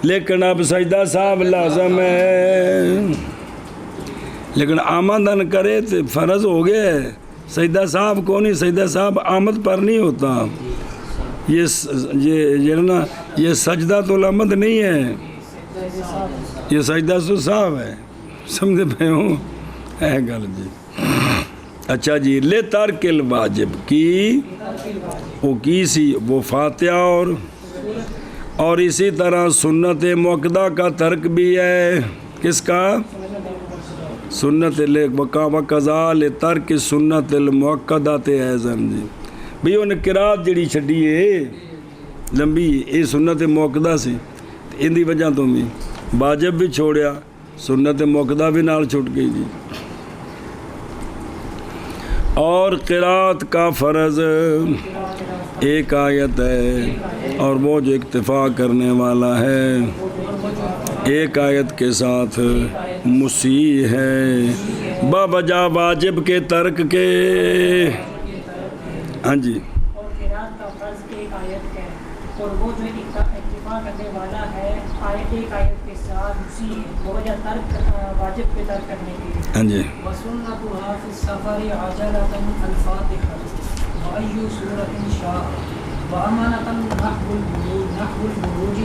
لیکن اب سجدہ صاحب لازم ہے لیکن آمدن کرے تو فرض ہو گیا ہے سجدہ صاحب کو نہیں سجدہ صاحب آمد پر نہیں ہوتا یہ نا یہ سجدہ تو العمد نہیں ہے یہ سجدہ تو صاحب ہے سمجھے پہ ہوں اے گل جی اچھا جی لے ترک الواجب کی وہ کی سی وہ فاتحہ اور اسی طرح سنت موقدہ کا ترک بھی ہے کس کا سنت وقضا لترک سنت الموقدہ ایزن جی بھئی انہیں قرات جڑی چھڑی ہے لمبی یہ سنت موقدہ سی ان دی وجہ تو بھی واجب بھی چھوڑیا سنت موقدہ بھی نال چھوٹ گئی جی اور قرات کا فرض ایک آیت ہے اور وہ جو اکتفا کرنے والا ہے ایک آیت کے ساتھ مسیح ہے بابجا واجب کے ترک کے ہاں جی اور قرات کا فرض ایک آیت ہے اور وہ جو اکتفا کرنے والا ہے ایک آیت کے ساتھ مسیح ہے بوجہ ترک واجب کے ترک کرنے کے ہاں جی وسنتها في السفر عجلة الفاتحة وأي سورة شاء وأمانة نحو البروج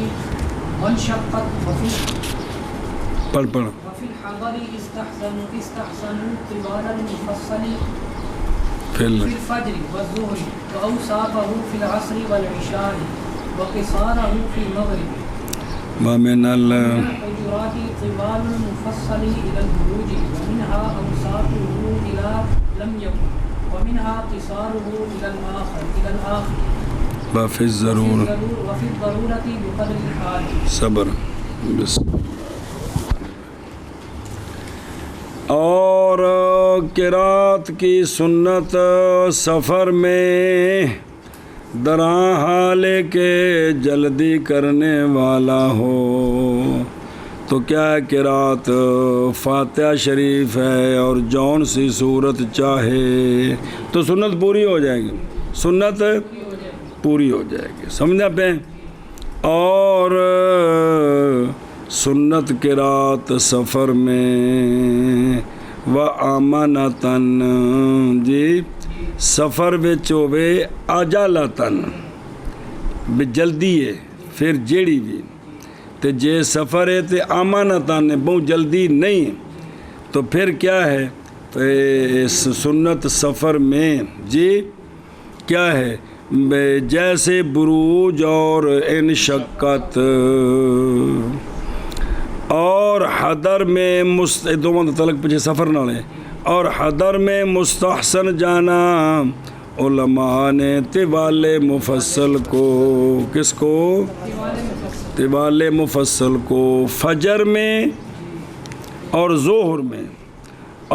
وانشقت پڑھ وفي الحضر استحسنوا طوال المفصل في الفجر والظهر وأوصافه في العصر والعشاء وقصاره في المغرب ومن الحجرات طوال المفصل إلى البروج ومنها أوساطه إلى لم يكن ومنها قصاره إلى الآخر وفي الضرورة بقدر الحال صبر بس اور قرات کی سنت سفر میں دراں حال کے جلدی کرنے والا ہو تو کیا قرات فاتحہ شریف ہے اور جون سی صورت چاہے تو سنت پوری ہو جائے گی سنت پوری ہو جائے گی سمجھا پہ اور سنت قرات سفر میں وآمنتن جی سفر وچ ہوے عجلتن بھی جلدی ہے پھر جیڑی بھی تے جے سفر ہے تے امانتن بہت جلدی نہیں تو پھر کیا ہے اس سنت سفر میں جی کیا ہے جیسے بروج اور انشقت اور حضر میں دو تلک پیچھے سفر نہ لے اور حضر میں مستحسن جانا علماء نے طوال مفصل کو کس کو طوال مفصل کو فجر میں اور ظہر میں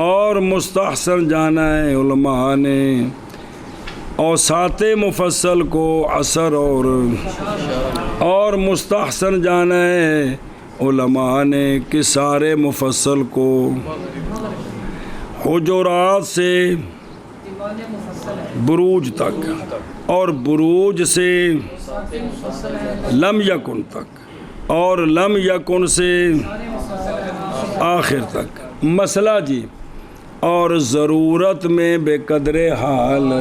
اور مستحسن جانا ہے علماء نے اوساط مفصل کو عصر اور مستحسن جانا ہے علماء نے قصار مفصل کو حجرات سے بروج تک اور بروج سے لم یکن تک اور لم یکن سے آخر تک مسئلہ جی اور ضرورت میں بے قدر حال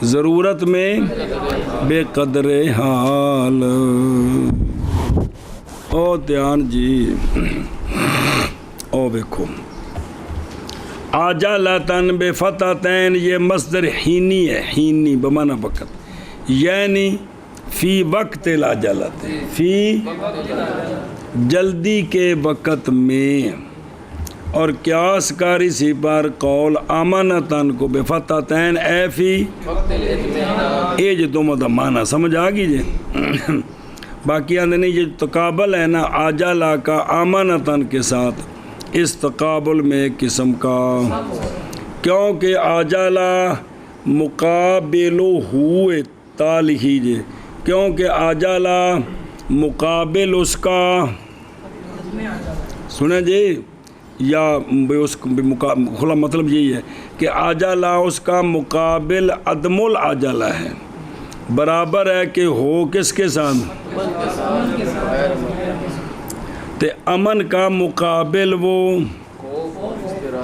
ضرورت میں بے قدر حال او دھیان جی او بیکھو عجلتن بے فتحتین یہ مصدر حینی ہے حینی بمعنی وقت یعنی فی وقت العجلت فی جلدی کے وقت میں اور قیاس کاری سی پر قول امانتن کو بے فتحتین اے فی یہ جو دونوں دا معنی سمجھ آ گئی جی باقی آندے نہیں یہ تقابل ہے نا آجالا کا امانتن کے ساتھ اس تقابل میں ایک قسم کا کیونکہ آجالا مقابل ہوئے تالی جے کیونکہ آجالا مقابل اس کا سنیں جی یا اس کھلا مطلب یہی ہے کہ آجالا اس کا مقابل عدم العجلہ ہے برابر ہے کہ ہو کس کے ساتھ تے امن کا مقابل وہ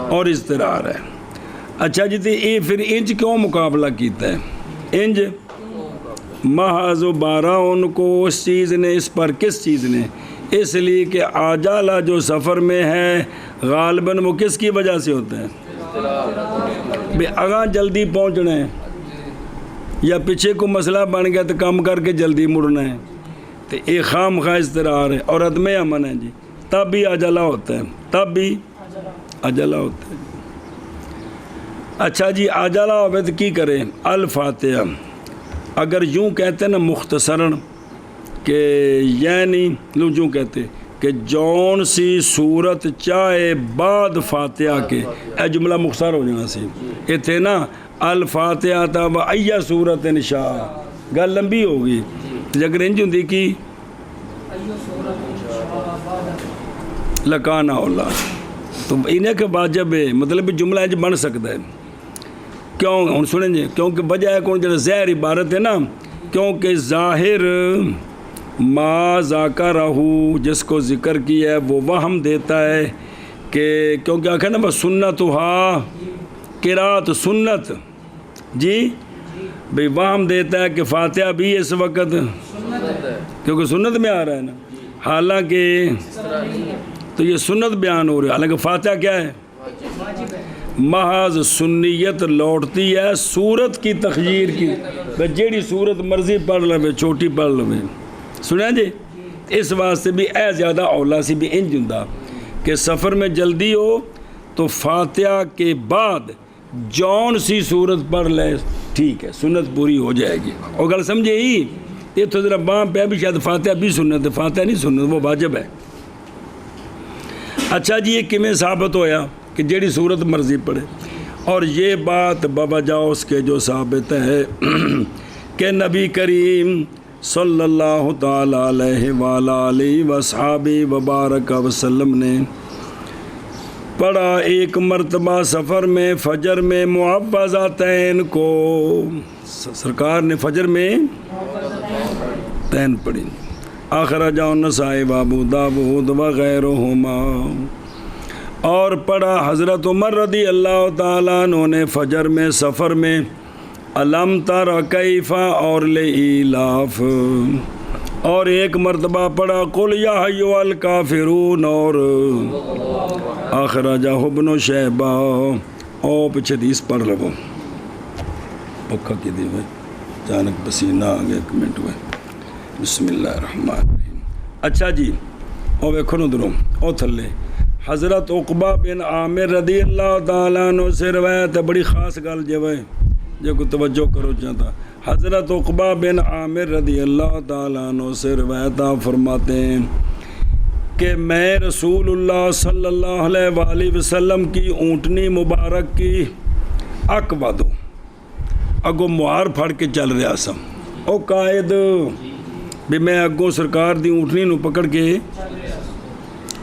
اور اضطرار ہے اچھا جی تے پھر انج کیوں مقابلہ کیتا ہے انج محض و بارہ ان کو اس چیز نے اس پر کس چیز نے اس لیے کہ آجالہ جو سفر میں ہے غالباً وہ کس کی وجہ سے ہوتا ہے بے اگاں جلدی پہنچنا ہے یا پیچھے کو مسئلہ بن گیا تو کام کر کے جلدی مڑنا ہے تو ایک خام خواہ اضطرار ہے اور عدم امن ہے جی تب بھی آجالہ ہوتا ہے تب بھی آجالہ ہوتا ہے اچھا جی آجالہ ہوئے تو کی کریں الفاتحہ اگر یوں کہتے ہیں نا مختصراً کہ یعنی یوں کہتے کہ جون سی صورت چاہے بعد فاتحہ کے اے جملہ مختصر ہو جانا سی یہ تھے نا الفاتحہ تا و ایہ صورت انشاء گل لمبی ہوگی اگر انج ہوندی کی لکانا اللہ تو انہیں کہ واجب ہے مطلب جملہ انج بن سکتا ہے کیوں ہن سنیں جی کیونکہ وجہ ہے کون جو ظاہر عبارت ہے نا کیونکہ ظاہر ما ذاکرہ جس کو ذکر کیا ہے وہ وہم دیتا ہے کہ کیونکہ آخر نا بس سنتھا قرات سنت جی بھئی وہم دیتا ہے کہ فاتحہ بھی اس وقت کیونکہ سنت میں آ رہا ہے نا حالانکہ تو یہ سنت بیان ہو رہی ہے حالانکہ فاتحہ کیا ہے محض سنیت لوٹتی ہے صورت کی تخییر کی بھئی جیڑی صورت مرضی پڑھ لوے چھوٹی پڑھ لوے سنیں جی اس واسطے بھی اے زیادہ اولا سی بھی انج ہوندا کہ سفر میں جلدی ہو تو فاتحہ کے بعد جون سی صورت پڑھ لے ٹھیک ہے سنت پوری ہو جائے گی اور گل سمجھے ہی یہ تو ذرا بام پہ بھی شاید فاتحہ بھی سنت ہے فاتحہ نہیں سنت وہ واجب ہے اچھا جی یہ کمیں ثابت ہویا کہ جیڑی صورت مرضی پڑھے اور یہ بات بوجہ اس کے جو ثابت ہے کہ نبی کریم صلی اللہ تعالیٰ علیہ وآلہ وصحابہ وبارک وسلم نے پڑھا ایک مرتبہ سفر میں فجر میں معوذتین کو سرکار نے فجر میں تین پڑھی اخرجہ النسائی و ابو داود وغیرہما اور پڑھا حضرت عمر رضی اللہ تعالیٰ عنہ نے فجر میں سفر میں علم تر کیفا اور لإیلاف اور ایک مرتبہ پڑھا قل یا ایھا الکافرون اور اخرجہ ابن شیبہ او پیچھے حدیث پڑھ لگو پکا کی دی ہوئے اچانک پسینہ آ گیا ایک منٹ ہوئے بسم اللہ الرحمن الرحیم اچھا جی او ویکھو نو دروں او تھلے حضرت عقبہ بن عامر رضی اللہ تعالیٰ عنہ سے روایت ہے بڑی خاص گل جو ہے جو کو توجہ کرو چاہتا حضرت عقبہ بن عامر رضی اللہ تعالیٰ عنہ سے روایت فرماتے ہیں کہ میں رسول اللہ صلی اللہ علیہ وآلہ وسلم کی اونٹنی مبارک کی اقبدو اگو موار پھڑ کے چل رہا سا او قائد بھی میں اگو سرکار دی اونٹنی نو پکڑ کے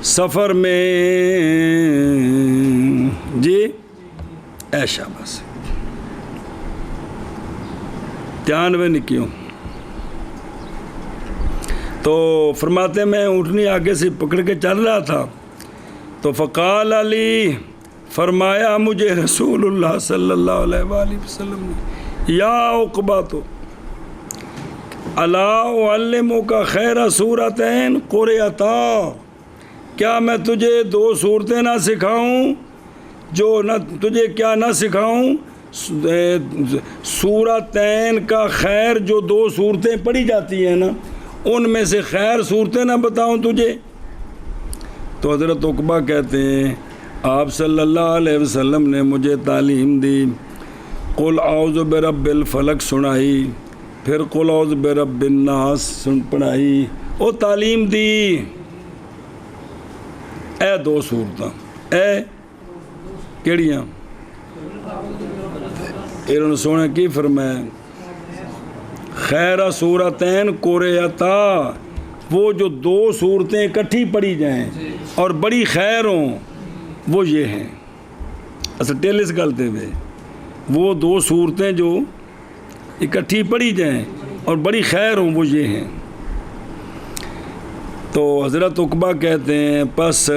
سفر میں جی ایشا بس تیانوے نکیوں تو فرماتے میں اونٹنی آگے سے پکڑ کے چل رہا تھا تو فقال علی فرمایا مجھے رسول اللہ صلی اللہ علیہ وآلہ وسلم نے یا عقبہ تو الا اعلمک خیر سورتین قرئتا کیا میں تجھے دو صورتیں نہ سکھاؤں جو نہ تجھے کیا نہ سکھاؤں سورتین کا خیر جو دو صورتیں پڑھی جاتی ہیں نا ان میں سے خیر صورتیں نہ بتاؤں تجھے تو حضرت عقبہ کہتے ہیں آپ صلی اللہ علیہ وسلم نے مجھے تعلیم دی، قل اعوذ برب الفلق سنائی، پھر قل اعوذ برب الناس پڑھائی، وہ تعلیم دی۔ اے دو صورتاں، اے کیڑیاں؟ انہوں نے سونے کی فرمایا خیر صورتین قرئتا، وہ جو دو صورتیں اکٹھی پڑھی جائیں اور بڑی خیر ہوں وہ یہ ہیں۔ اصل ٹیلس گلتے ہوئے وہ دو صورتیں جو اکٹھی پڑھی جائیں اور بڑی خیر ہوں وہ یہ ہیں۔ تو حضرت عقبہ کہتے ہیں پس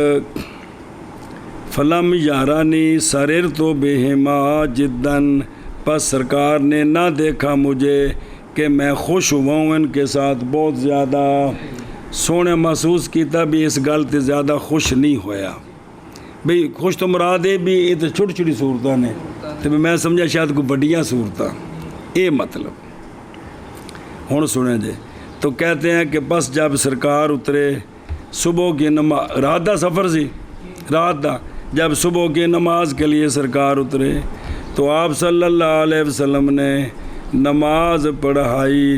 فلم یارانی سرر تو بہما جدن، پس سرکار نے نہ دیکھا مجھے کہ میں خوش ہوا ہوں ان کے ساتھ بہت زیادہ، سونے محسوس کیتا بھی اس گل تے زیادہ خوش نہیں ہویا۔ بھئی خوش تو مراد ہے بھی یہ تو چھوٹی چھوٹی صورتاں نے، تو میں سمجھا شاید کوئی بڑیاں صورتاں، یہ مطلب ہوں سنیں جے۔ تو کہتے ہیں کہ بس جب سرکار اترے صبح کی نماز، رات دا سفر سی، رات دا، جب صبح کی نماز کے لیے سرکار اترے تو آپ صلی اللہ علیہ وسلم نے نماز پڑھائی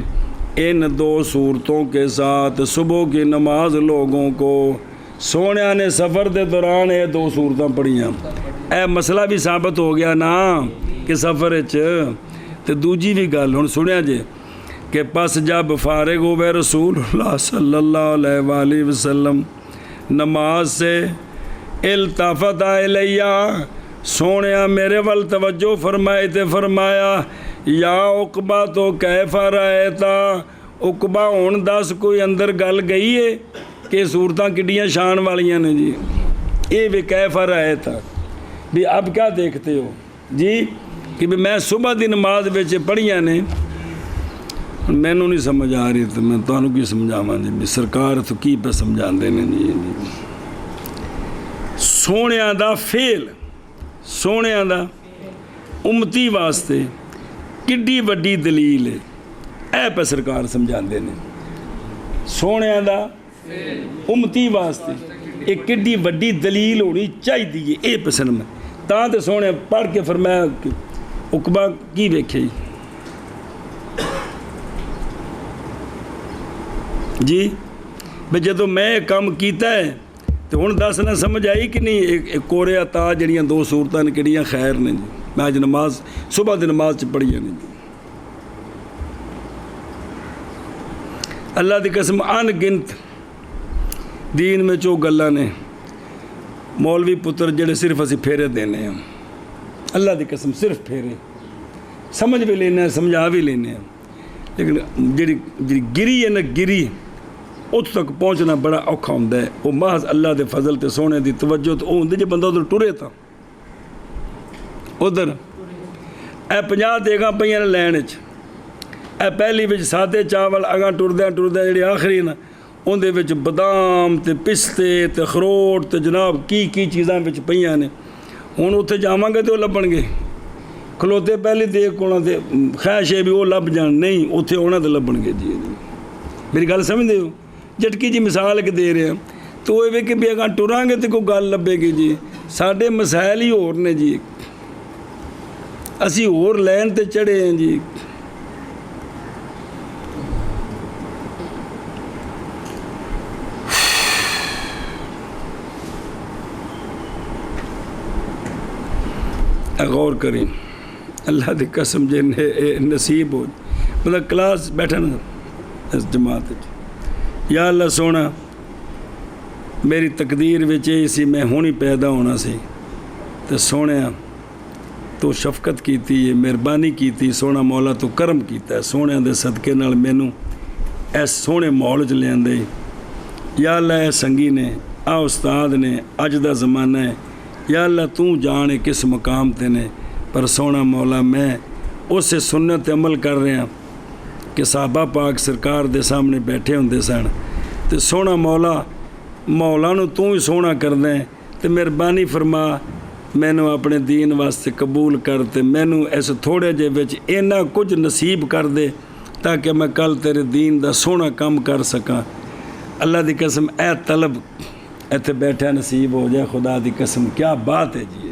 ان دو صورتوں کے ساتھ۔ صبح کی نماز لوگوں کو سونے نے سفر دے دوران یہ دو صورتیں پڑھیاں، اے مسئلہ بھی ثابت ہو گیا نا کہ سفر تے دوجی بھی گل ہن سنیا جے کہ پس جب فارغ ہوئے رسول اللہ صلی اللہ علیہ وآلہ وسلم نماز سے، التفت الیہ، سونیا میرے ول توجہ فرمائے تے فرمایا یا عقبہ تو کیف رأیتا، عقبہ ہن دس کوئی اندر گل گئی ہے کہ صورتاں کڈیاں شان والیاں نے جی، اے بھی کیف رأیتا بھی اب کیا دیکھتے ہو جی، کہ بھی میں صبح دی نماز وچ پڑھیاں نے، مینوں نہیں سمجھ آ رہی تو میں تانوں کی سمجھاواں جی، سرکار تو کی پہ سمجھاندے نے جی۔ سونیاں دا فعل، سونیاں دا امتی واسطے کڈی وڈی دلیل ہے، اے پہ سرکار سمجھاندے نے۔ سونیاں دا امتی واسطے ایک کڈی وڈی دلیل ہونی چاہیے، اے پسند میں تاں تے سونے پڑھ کے فرمایا کہ عقبہ کی ویکھے جی بھئی جدو میں کام کیتا ہے تو ہن دس نہ سمجھ آئی کہ نہیں ایک کورے عطا جڑیاں دو صورتاں نے کڑیاں خیر نے جی، میں اج نماز صبح دی نماز چ پڑھیاں نے جی۔ اللہ دی قسم ان گنت دین میں چو گلاں نے، مولوی پتر جڑے صرف اسی پھیرے دینے ہیں، اللہ دی قسم صرف پھیرے، سمجھ بھی لینے ہیں سمجھا بھی لینے ہیں، لیکن جڑی گری ہے نا گری ات تک پہنچنا بڑا اوکھا ہوندا ہے، وہ محض اللہ دے فضل تے سونے دی توجہ تو ہوندی جے بندہ ادھر ٹرے تا ادھر اے 50 دیگاں پئیاں لین وچ، اے پہلی وچ سادے چاول اگاں ٹردیاں جڑی آخری نا اندے وچ بادام تے پستے تے اخروٹ تے جناب کی چیزاں وچ پئیاں نے، ہن اوتھے جاواں گے تے وہ لبن گے کھلوتے پہلی دیکھ کونا تے خواہش ہے بھی وہ لب جان، نہیں اوتھے ہونا تے لبن گے جی۔ میری گل سمجھدے ہو؟ جھٹکی جی مثال کے دے رہے ہیں تو وہ کہ بھی اگاں ٹراں گے تو کوئی گل لبے گی جی، ساڈے مسائل ہی ہور نے جی، اسی ہور لین تے چڑھے ہیں جی۔ غور کریں اللہ دی قسم جے نصیب ہو مطلب کلاس بیٹھا نا اس جماعت یا اللہ سونا میری تقدیر وچ اسی میں ہونی پیدا ہونا سی تو سونے تو شفقت کیتی ہے، مہربانی کیتی، سونا مولا تو کرم کیتا ہے، سونے دے صدقے نال مینوں ایس سونے ماحول چ لے آندے یا اللہ اے سنگی نے آ استاد نے اج دا زمانہ ہے یا اللہ تو جانے کس مقام تے نے، پر سونا مولا میں اس سنت عمل کر رہا کہ صحابہ پاک سرکار دے سامنے بیٹھے ہوندے سن تے سونا مولا نو تو ہی سونا کر دیں تے مہربانی فرما مینوں اپنے دین واسطے قبول کر تے مینوں اس تھوڑے جے وچ اینا کچھ نصیب کر دے تاکہ میں کل تیرے دین دا سونا کام کر سکاں۔ اللہ دی قسم اے طلب ایتھے بیٹھا نصیب ہو جائے خدا دی قسم کیا بات ہے جی،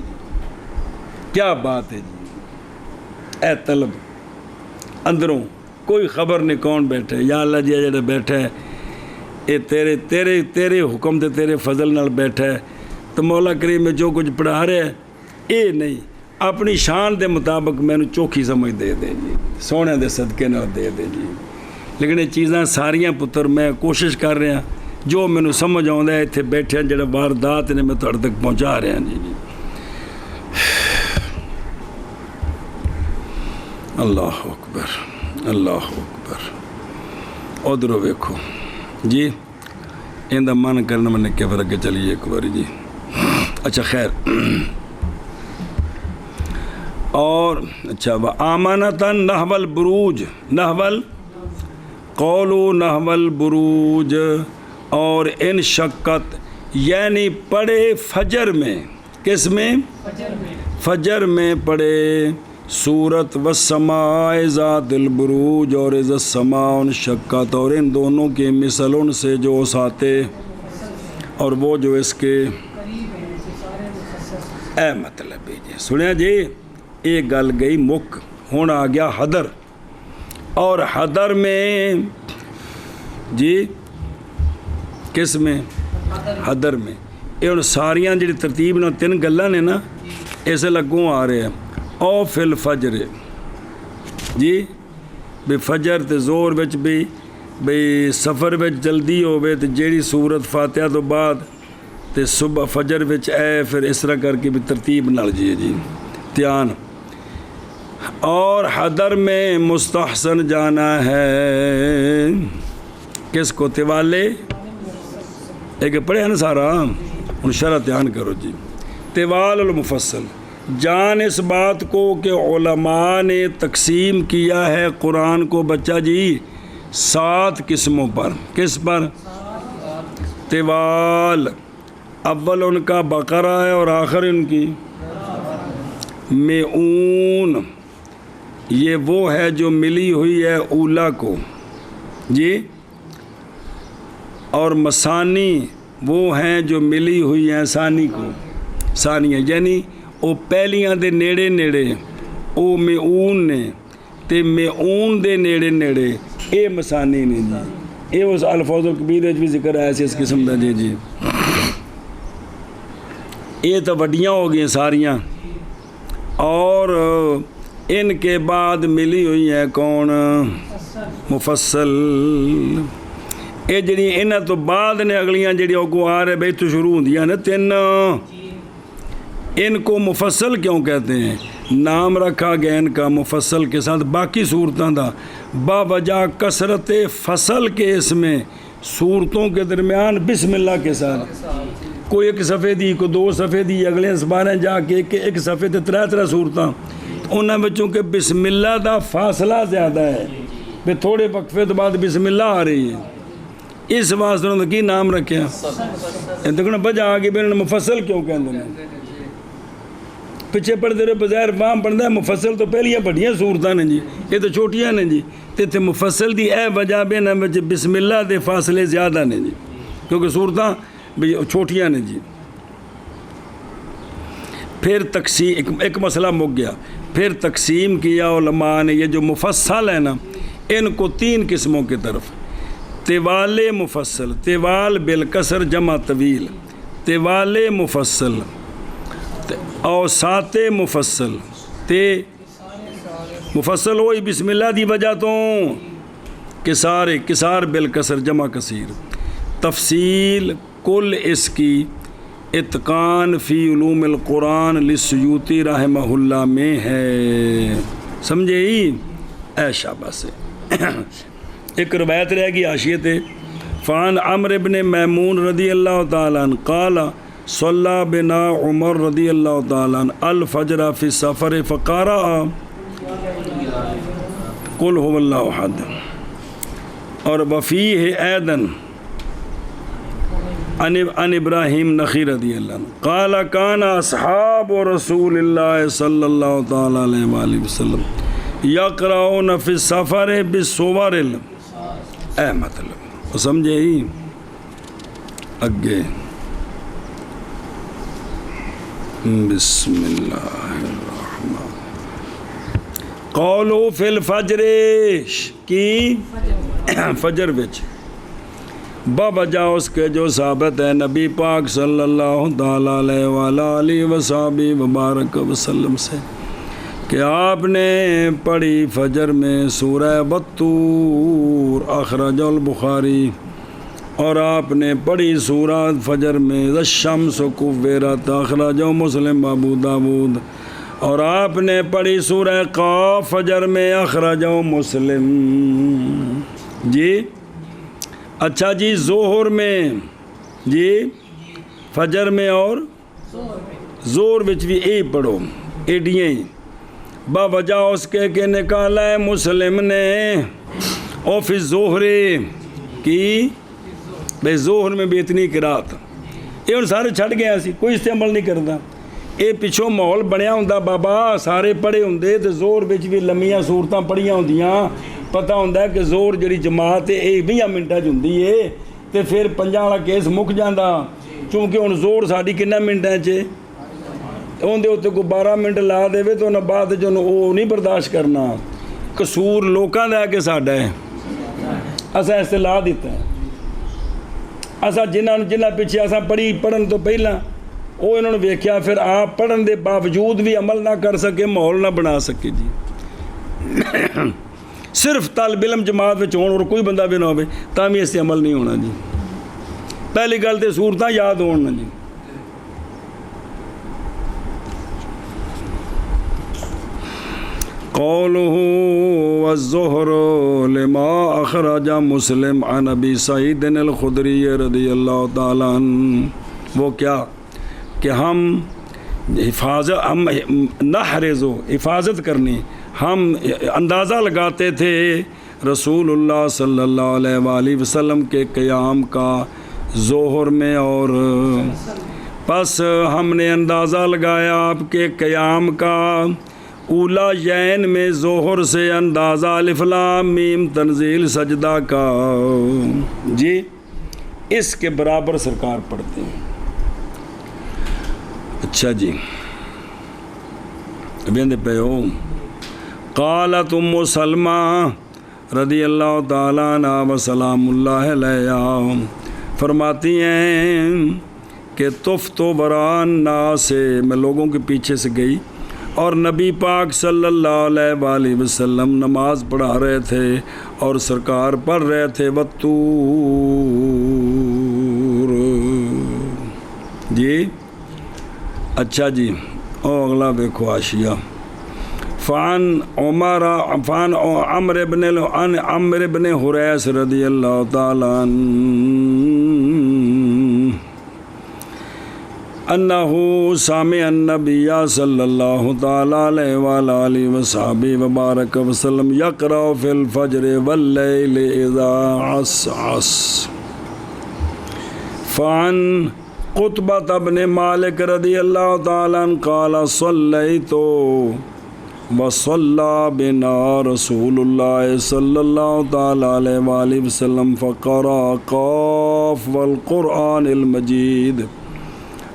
کیا بات ہے جی۔ اے طلب اندروں کوئی خبر نہیں کون بیٹھے، یا اللہ جی جڑا بیٹھا ہے اے تیرے تیرے تیرے حکم تے تیرے فضل نال بیٹھا ہے، تو مولا کریم میں جو کچھ پڑھا رہا ہے اے نہیں اپنی شان دے مطابق میں نے چوکھی سمجھ دے دے جی، سونے دے صدقے نال دے دے جی۔ لیکن یہ چیزاں ساریاں پتر میں کوشش کر رہا جو میں نے سمجھ آؤں ہے اتنے بیٹھے جڑے واردات نے میں تھوڑے تک پہنچا رہا جی جی۔ اللہ اکبر اللہ اکبر۔ ادھر ویکھو جی، ان دا من کرنا میں نے کیا پھر اگے چلیے ایک بار جی۔ اچھا خیر، اور اچھا وآمانتا نحو البروج، نحو قولو نحو البروج، اور ان شکت یعنی پڑھے فجر میں، کس میں؟ فجر میں پڑھے سورت والسماء ذات البروج اور اذا السماء انشقت، اور ان دونوں کے مثل ان سے جو ساتے اور وہ جو اس کے اے مطلب جی سنیا جی، ایک گل گئی مک، ہون آ گیا حدر، اور حدر میں جی کس میں؟ حدر میں۔ یہ ہوں ساریاں جی ترتیب نہ تین گلاں نے نا اس لگوں آ رہے ہیں۔ او فی الفجر جی، بے فجر تے زور وچ بھی بھئی سفر وچ جلدی ہوئے تے جیڑی سورت فاتحہ تو بعد تے صبح فجر وچ اے پھر اس طرح کر کے بھی ترتیب نال جی جی دھیان۔ اور حدر میں مستحسن جانا ہے کس کو؟ طوالے، ایک پڑھے ہیں نا سارا، ان شرح دھیان کرو جی۔ طوال المفصل، جان اس بات کو کہ علماء نے تقسیم کیا ہے قرآن کو بچہ جی 7 قسموں پر۔ کس پر؟ طوال، اول ان کا بقرہ ہے اور آخر ان کی میعون، یہ وہ ہے جو ملی ہوئی ہے اولا کو جی، اور مسانی وہ ہیں جو ملی ہوئی ہیں ثانی کو، ثانیہ یعنی وہ پہلیاں دے نیڑے نیڑے وہ میعون نے، تے میعون دے نیڑے نیڑے اے مسانی نے جی۔ اے اس الفاظ الکبیر بھی ذکر آیا اس قسم دا جی جی۔ یہ تو وڈیاں ہو گئی ساریاں، اور ان کے بعد ملی ہوئی ہیں کون؟ مفصل۔ یہ جڑی انہاں تو بعد نے اگلیاں جڑی اگوں آ رہے بھائی تو شروع ہوندیاں نے تین، ان کو مفصل کیوں کہتے ہیں؟ نام رکھا گیا ان کا مفصل کے ساتھ باقی صورتوں دا باوجہ کثرت فصل کے اس میں صورتوں کے درمیان بسم اللہ کے ساتھ کوئی ایک صفحے دی کوئی 2 صفحے دی اگلے اسباریں جا کے ایک صفحے تے 3 صورتاں، انہاں بچوں کے بسم اللہ دا فاصلہ زیادہ ہے، پھر تھوڑے وقفے تو بعد بسم اللہ آ رہی ہے، اس واسطے انہوں نے کی نام رکھیا؟ دیکھنا بجا آگے بھی انہوں نے مفصل کیوں کہتے ہیں؟ پیچھے پڑھتے رہے بظاہر فام پڑھتا ہے مفصل تو پہلیاں بڑیاں صورتاں نے جی، یہ تو چھوٹیاں نے جی، تے مفصل دی اے وجہ بھی نہ بسم اللہ دے فاصلے زیادہ نے جی، کیونکہ صورتاں چھوٹیاں نے جی۔ پھر تقسیم ایک مسئلہ مک گیا، پھر تقسیم کیا علماء نے یہ جو مفصل ہے نا ان کو 3 قسموں کی طرف، طوال مفصل، طوال بالکسر جمع طویل، طوال مفصل، اوساط مفصل، تے مفصل ہوئی بسم اللہ دی وجہ تو کسار بالکسر جمع کثیر۔ تفصیل کل اس کی اتقان فی علوم القرآن للسیوطی رحمہ اللہ میں ہے، سمجھے ہی؟ اے شاباش سے ایک روایت رہ گئی حاشیے تے، فان عمرو بن میمون رضی اللہ تعالیٰ عنہ قال صلی بنا عمر رضی اللہ تعالیٰ عنہ الفجر فی السفر فقرأ قل هو اللہ احد، اور وفیہ ایدن عن ابراہیم نخی رضی اللہ عنہ قال کان اصحاب رسول اللہ صلی اللہ تعالیٰ علیہ وآلہ وسلم یقرؤون فی السفر بالصور، اے مطلب سمجھے ہی؟ اگے بسم اللہ الرحمن قولو فی الفجر کی فجر وچ بوجہ اس کے جو ثابت ہے نبی پاک صلی اللہ تعالیٰ علیہ وآلہ وصحبہ وبارک وسلم سے کہ آپ نے پڑھی فجر میں سورہ والطور اخرج البخاری، اور آپ نے پڑھی سورہ فجر میں الشمس کورت اخرج مسلم ابو داود، اور آپ نے پڑھی سورہ قاف فجر میں اخرج مسلم۔ جی اچھا جی ظہر میں جی فجر میں اور زور وچ بھی اے پڑھو ایڈیاں ہی با وجہ اس کے کہ نکالا ہے مسلم نے او فی الظہر کی بے ظہر میں بھی اتنی قرات یہ ہن سارے چھڑ گیا سی کوئی اس تے عمل نہیں کردا، اے پچھوں ماحول بنیا ہوندا بابا سارے پڑھے ہوندے تے زور وچ بھی لمیاں صورتاں پڑھیاں ہوندیاں، پتہ ہوندا ہے کہ زور جڑی جماعت ہے اے 20 منٹاں چ ہوندی ہے تے پھر 50 والا کیس مک جاندا، کیونکہ ہن زور ساڈی کنا منٹاں چ اندر اتنے کوئی 12 منٹ لا دے تو انہیں بعد جو وہ نہیں برداشت کرنا، قصور لوکاں دا ہے کہ ساڈا ہے، اساں اصطلاح دیتا ہے، اساں جنہ پیچھے اساں پڑھن تو پہلا وہ انہوں نے ویکھیا پھر آپ پڑھن دے باوجود بھی عمل نہ کر سکے ماحول نہ بنا سکے جی صرف طالب علم جماعت وچ ہون اور کوئی بندہ بھی نہ ہوے تاں بھی اس تے عمل نہیں ہونا جی، پہلی گل تے صورتاں یاد ہون نا جی۔ قوله والظہر لما اخرج مسلم عن ابی سعید الخدری رضی اللہ تعالیٰ عنہ، وہ کیا کہ ہم نحرزو حفاظت کرنی، ہم اندازہ لگاتے تھے رسول اللہ صلی اللہ علیہ وآلہ وسلم کے قیام کا ظہر میں، اور پس ہم نے اندازہ لگایا آپ کے قیام کا اولا یین میں ظہر سے اندازہ الف لام میم تنزیل سجدہ کا جی اس کے برابر سرکار پڑھتے ہیں۔ اچھا جی بیندے پہ ہو قالت ام سلمہ رضی اللہ تعالیٰ عنہ وسلام اللہ علیہ فرماتی ہیں کہ طفت بران ناس سے میں لوگوں کے پیچھے سے گئی اور نبی پاک صلی اللہ علیہ وآلہ وسلم نماز پڑھا رہے تھے اور سرکار پڑھ رہے تھے والطور جی۔ اچھا جی اگلا دیکھو حاشیہ فان عمر بن حریث رضی اللہ تعالیٰ انہو سامع النبی صلی اللہ تعالیٰ علیہ وآلہ وصحبہ وبارک وسلم یقرأ فی الفجر واللیل اذا عسعس۔ فعن قطبہ بن مالک رضی اللہ تعالیٰ عنہ قال صلیت وصلی بنا رسول اللہ صلی اللہ تعالیٰ علیہ وآلہ وسلم فقرأ قاف والقرآن المجید،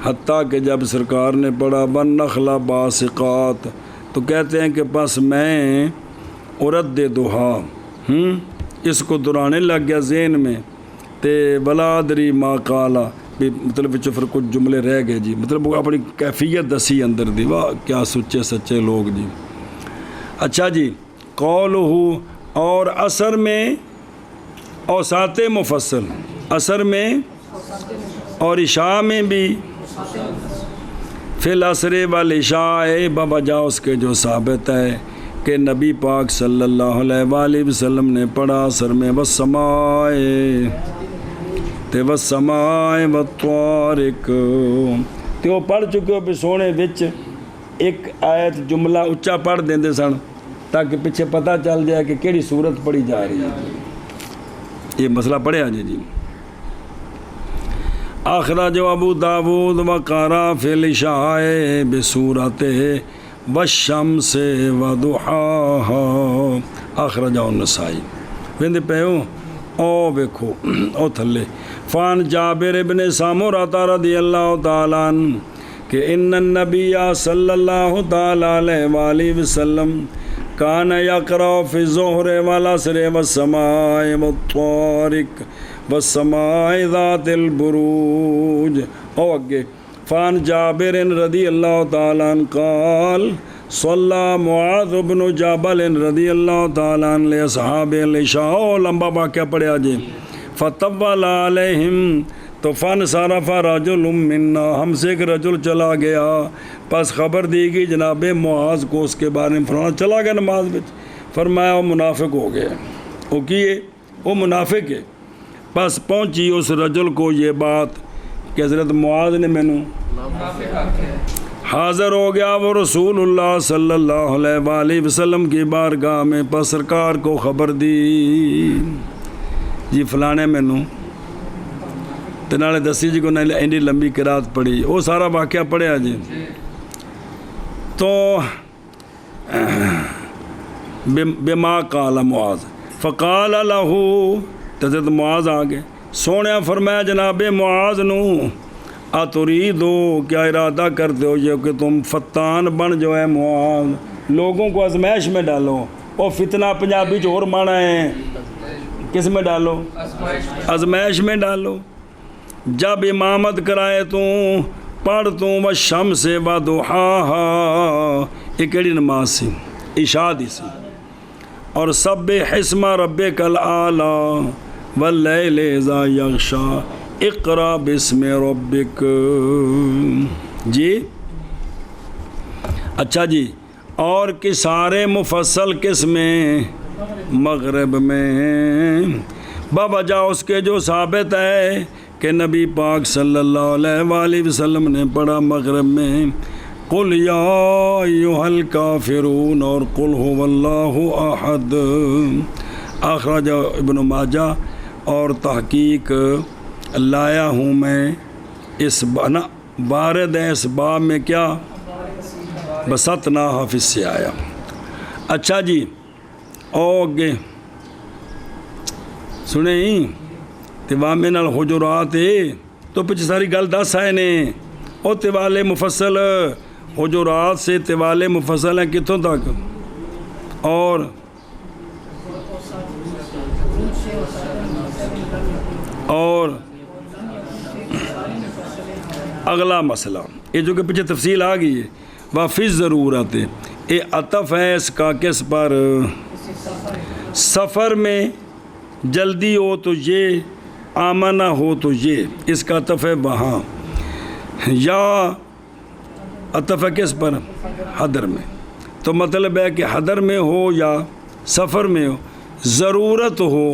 حتیٰ کہ جب سرکار نے پڑھا والنخل باسقات تو کہتے ہیں کہ پس میں عرد دہا اس کو درانے لگ گیا ذہن میں تے بلادری ما قالا مطلب پھر کچھ جملے رہ گئے جی، مطلب وہ اپنی کیفیت دسی اندر دی، واہ کیا سچے سچے لوگ جی۔ اچھا جی قولہ اور عصر میں اوساط مفصل، عصر میں اور عشاء میں بھی فی العصر والعشاء بوجہ اس کے جو ثابت ہے کہ نبی پاک صلی اللہ علیہ وآلہ وسلم نے پڑھا عصر میں والسماء تے والسماء والطارق تے وہ پڑھ چکے ہو بھی سونے وچ ایک آیت جملہ اچھا پڑھ دیندے سن تاکہ پیچھے پتہ چل جائے کہ کیڑی صورت پڑھی جا رہی ہے، یہ مسئلہ پڑھیا جی۔ اخرج ابو داود وقرا فی العشاء بسورۃ والشمس وضحاها اخرج النسائی۔ ویندے پے او ویکھو او تھلے فان جابر ابن سامورہ رضی اللہ تعالیٰ عنہ کہ ان النبی صلی اللہ تعالی علیہ وآلہ وسلم کان یقرأ فی الظہر والعصر والسماء والطارق والسماء ذات البروج. او اگے فان جابر رضی اللہ تعالی عنہ قال صلی معاذ بن جبل رضی اللہ تعالی عنہ لاصحاب العشاء. لمبا واقعہ پڑھیا جی. فطول علیہم تو فن صرف رجل منا ہم سے ایک رجل چلا گیا. پس خبر دی گئی جناب معاذ کو اس کے بارے میں. فرمایا چلا گیا نماز میں. فرمایا وہ منافق ہو گیا. وہ کیے وہ منافق ہے. پس پہنچی اس رجل کو یہ بات کہ حضرت معاذ نے مینوں حاضر ہو گیا وہ رسول اللہ صلی اللہ علیہ وآلہ وسلم کی بارگاہ میں. پس سرکار کو خبر دی جی فلانے مینوں تے نالے دسی جی کو نالے اینی لمبی قرات پڑھی. وہ سارا واقعہ پڑھیا جی. تو بما قال معاذ فقال له حضرت معاذ آگے سونے فرمایا جناب معاذ نو اتریدو کیا ارادہ کرتے ہو یہ کہ تم فتان بن جو ہے معاذ لوگوں کو آزمائش میں ڈالو. وہ فتنہ پنجابی جو اور مانا ہے کس میں ڈالو آزمائش میں ڈالو. جب امامت کرائے تو پڑھ تو و شمس و ضحاہا یہ کیڑی نماز سی عشاء دی سی. اور سبح اسم ربک الاعلی واللیل اذا یغشا اقرا باسم ربک. جی اچھا جی. اور کہ سارے مفصل کس میں مغرب میں بوجہ اس کے جو ثابت ہے کہ نبی پاک صلی اللہ علیہ وآلہ وسلم نے پڑھا مغرب میں قل یا ایھا الکافرون اور قل ھو اللہ احد. اخرج ابن ماجہ اور تحقیق لایا ہوں میں اس وارد ہے اس باب میں کیا بسطنا حافظ سے آیا. اچھا جی اوگے سنیں تیوامے نال حجرات تو پچھ ساری گل دس آئے نے. او تیوالے مفصل حجرات سے تیوالے مفصل ہیں کتوں تک اور اگلا مسئلہ یہ جو کہ پیچھے تفصیل آ گئی ہے وافظ ضرورت ہے. یہ عطف ہے اس کا کس پر سفر میں جلدی ہو تو یہ آمنہ ہو تو یہ اس کا عطف ہے وہاں. یا عطف ہے کس پر حضر میں. تو مطلب ہے کہ حضر میں ہو یا سفر میں ہو ضرورت ہو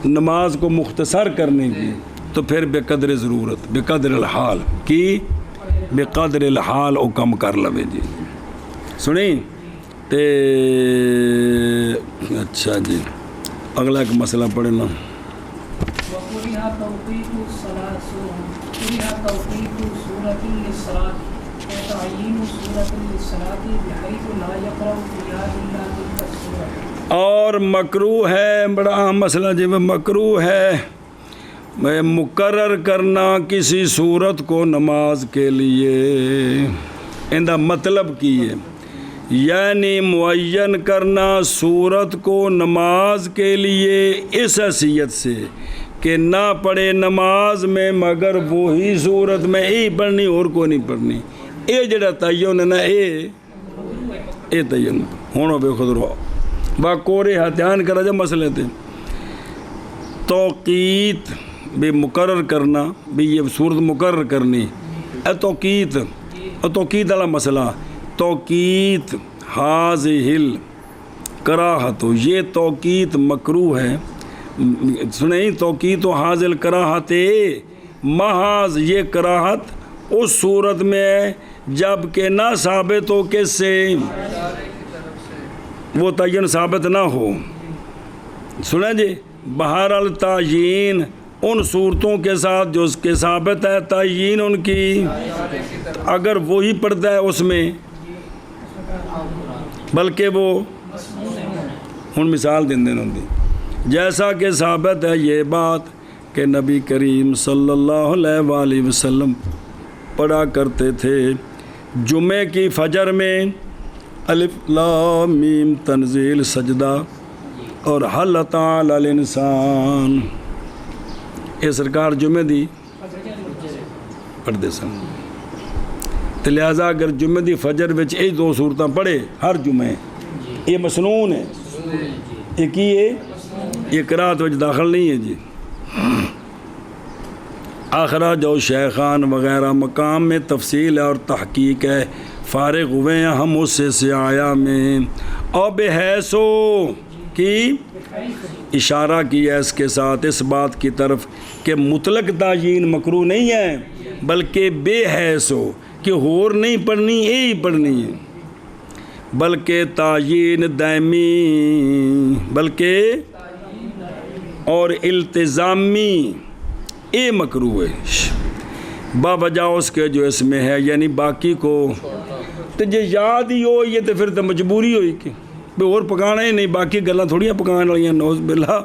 نماز کو مختصر کرنے کی تو پھر بے قدر ضرورت بے قدر الحال کی بے قدر الحال او کم کر لوے جی. سنیں تے اچھا جی اگلا ایک مسئلہ پڑھے نا. اور مکروہ ہے بڑا اہم مسئلہ جی مکروہ ہے مقرر کرنا کسی صورت کو نماز کے لیے. اندہ مطلب کی ہے یعنی معین کرنا صورت کو نماز کے لیے اس حیثیت سے کہ نہ پڑھے نماز میں مگر وہی صورت میں ہی پڑھنی اور کوئی نہیں پڑھنی. یہ جڑا تعین ہے نا یہ تعین ہونا بے خود رو باکورے ہتھیان کرا جا مسئلے تھے. توقیت بھی مقرر کرنا بھی یہ صورت مقرر کرنی توقیت والا مسئلہ. توقیت حاضل کراہت یہ توقیت مکروہ ہے. سنیں توقیت و حاضل کراہت محاذ یہ کراہت اس صورت میں ہے جب کہ نہ ثابت ہو کس سے وہ تعین ثابت نہ ہو. سنیں جی بہرحال تعین ان صورتوں کے ساتھ جو اس کے ثابت ہے تعین ان کی اگر وہی پڑھتا ہے اس میں بلکہ وہ ان مثال دن ہوں جیسا کہ ثابت ہے یہ بات کہ نبی کریم صلی اللہ علیہ وآلہ وسلم پڑھا کرتے تھے جمعے کی فجر میں الف لام میم تنزیل سجدہ اور حل اتی علی الانسان، یہ سرکار جمعے دی پڑھتے سن. تو لہذا اگر جمعے دی فجر وچ یہ دو صورتاں پڑھے ہر جمعے، یہ مسنون ہے، یہ کی ہے، یہ قرات وچ داخل نہیں ہے جی. آخرہ جو شیخان وغیرہ مقام میں تفصیل ہے اور تحقیق ہے، فارغ ہوئے ہیں ہم اس سے آیا میں. اور بحیثو کی اشارہ کیا اس کے ساتھ اس بات کی طرف کہ مطلق تعیین مکروہ نہیں ہے، بلکہ بے حیثو کہ ہور نہیں پڑھنی یہی پڑھنی ہے، بلکہ تعیین دائمی، بلکہ اور التزامی اے مکروہ ہے باوجہ اس کے جو اس میں ہے، یعنی باقی کو تو جے یاد ہی ہو یہ تو پھر تو مجبوری ہوئی کہ بھئی اور پکانا ہی نہیں، باقی گلاں تھوڑیاں پکانے والیاں نوز باللہ.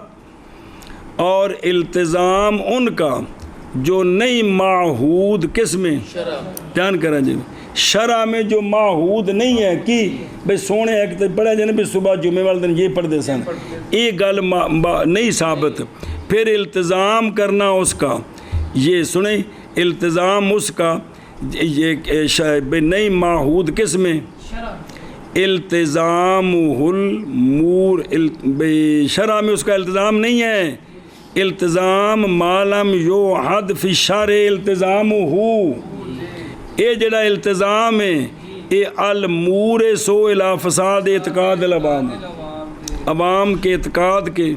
اور التزام ان کا جو نہیں معہود کس میں دھیان کریں جی، شرع میں جو معہود نہیں ہے کہ بھئی سونے ایک تو پڑھا جانے بھی صبح جمعے والے دن یہ پڑھ دے سن، یہ گل نہیں ثابت. پھر التزام کرنا اس کا، یہ سنیں التزام اس کا یہ نہیں معہود کس میں، التزام الامور شرع میں اس کا التزام نہیں ہے. التزام معلوم یوحد فی الشرع التزام ہو، یہ جڑا التزام ہے یہ المور سو الی فساد اعتقاد العوام، عوام کے اعتقاد کے،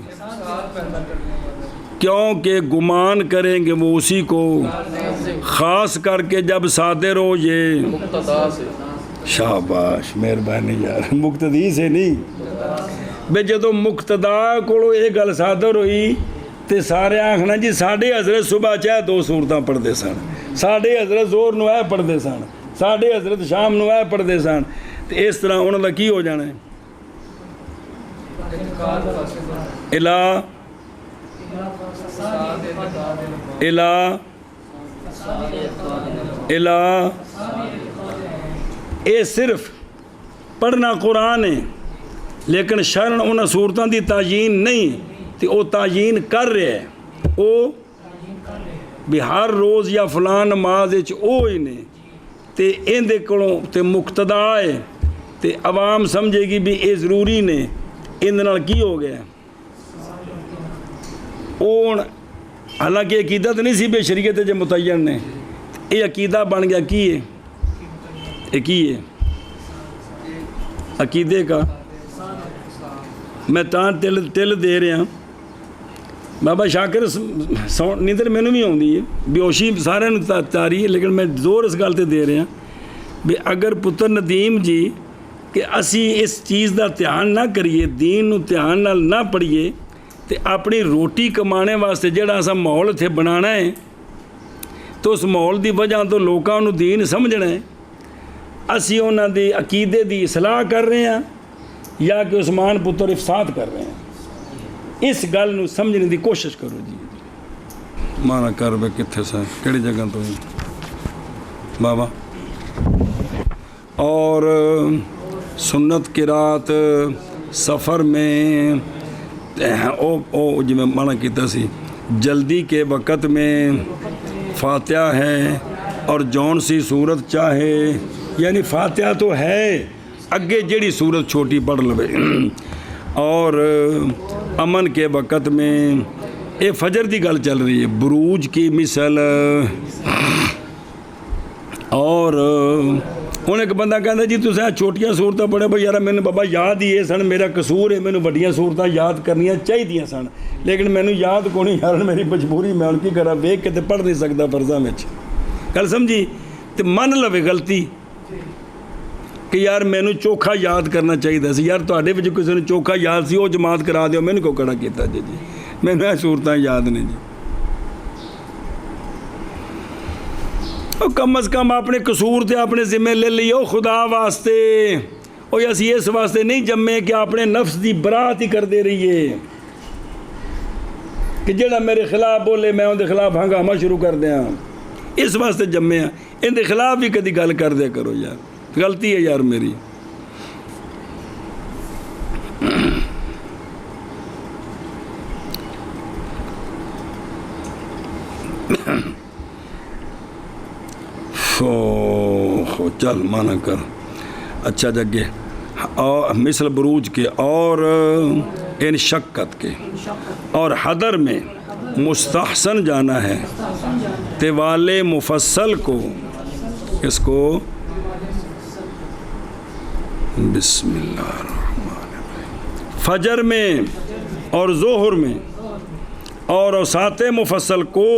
کیونکہ گمان کریں گے وہ اسی کو، خاص کر کے جب صادر ہو یہ شاباش مہربانی یار، مقتدی سے نہیں بے جدو مقتدا کو یہ گل صادر ہوئی تے سارے آخنا جی ساڈے حضرت صبح چاہے دو صورتاں پڑھتے سن، ساڈے حضرت زور نو اے پڑھتے سن، ساڈے حضرت شام نو اے پڑھتے سن، تو اس طرح انہوں کا کی ہو جانا ہے اے صرف پڑھنا قرآن ہے لیکن شرن انہاں صورتاں دی تعیین نہیں، تے او تعیین کر رہے ہیں، او بھی ہر روز یا فلان نماز وچ او ہی نے، تے ان دے کولوں تے مقتدا ہے تے عوام سمجھے گی بھی اے ضروری نے، ان نال کی ہو گیا اون حالانکہ عقیدہ تو نہیں سی بے شریعت جو متعین نے، یہ عقیدہ بن گیا کی ہے، یہ کی ہے عقیدے کا. میں تاں تل دے رہا بابا شاکر نیندر مینوں بھی آتی ہے، بیوشی سارے تاری ہے، لیکن میں زور اس گل تے دے رہا بھی اگر پتر ندیم جی کہ اسی اس چیز دا دھیان نہ کریے، دین نو دھیان نال نہ پڑھیے، تے اپنی روٹی کمانے واسطے جڑا اسا ماحول اتھے بنانا ہے تو اس ماحول دی وجہ تو لوکاں نو دین سمجھنا ہے، اسی انہاں دی عقیدے دی اصلاح کر رہے ہیں یا کہ عثمان پتر افساد کر رہے ہیں، اس گل نو سمجھنے دی کوشش کرو جی. مانا کر بے کتھے سے کیڑی جگہ تو بابا. اور سنت قرات سفر میں او جی میں مانا کیتا سی جلدی کے وقت میں فاتحہ ہے اور جون سی صورت چاہے، یعنی فاتحہ تو ہے اگے جڑی صورت چھوٹی پڑھ لوے، اور امن کے وقت میں یہ فجر دی گل چل رہی ہے بروج کی مثل. اور ہوں ایک بندہ کہتا جی تساں چھوٹیاں صورتیں پڑھے بھائی یار مینوں بابا یاد ہی ہے سن، میرا قصور ہے، مینوں وڈیاں صورتیں یاد کرنیاں چاہیے سن لیکن مینوں یاد کو نہیں یار، میری مجبوری، میں ان کی کرا ویکھ کے تے پڑھ نہیں سکتا فرضاں وچ، گل سمجھی تے من لوے غلطی کہ یار مینوں چوکھا یاد کرنا چاہیے سی، یار تواڈے وچ کسی نے چوکھا یاد سی وہ جماعت کرا دیو، مینوں کو کڑا کیتا جی مینوں یہ صورتیں یاد نے جی. کم از کم اپنے قصور تے اپنے ذمے لے لیو خدا واسطے، او اسی اس واسطے نہیں جمے کہ اپنے نفس دی برات ہی کر دے رہیے کہ جڑا میرے خلاف بولے میں ان دے خلاف ہنگامہ شروع کر دیاں، اس واسطے جمے ہیں. ان کے خلاف بھی کدی گل کر دیا کرو یار, غلطی ہے یار میری. چل مانا کر. اچھا جگہ اور مثل بروج کے اور ان شقت کے اور حدر میں مستحسن جانا ہے طوال مفصل کو. اس کو بسم اللہ الرحمن الرحیم. فجر میں اور ظہر میں اور اوساط مفصل کو,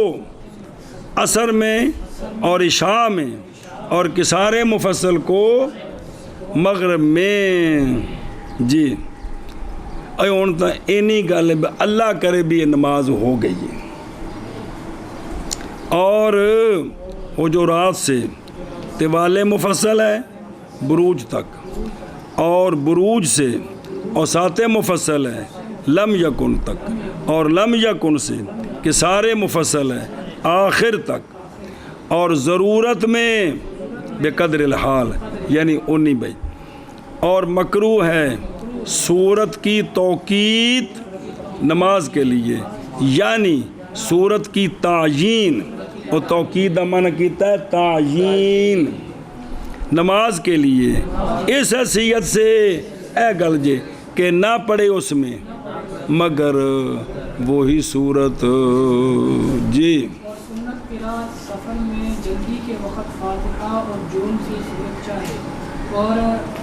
عصر میں اور عشاء میں اور کسار مفصل کو مغرب میں. جی ہوں تو اینی گل اللہ کرے بھی یہ نماز ہو گئی ہے. اور وہ جو رات سے طوال مفصل ہے بروج تک, اور بروج سے اوساط مفصل ہے لم یکن تک, اور لم یکن سے کسار مفصل ہے آخر تک, اور ضرورت میں بقدر الحال یعنی 19 بھائی. اور مکروہ ہے صورت کی توقیت نماز کے لیے, یعنی صورت کی تعیین. اور توقیت کا معنی کیتا ہے تعیین نماز کے لیے اس حیثیت سے اے گل جے کہ نہ پڑے اس میں مگر وہی صورت. جی سنت قرات سفر میں جلدی کے وقت فاتحہ اور جون سی صورت چاہے, اور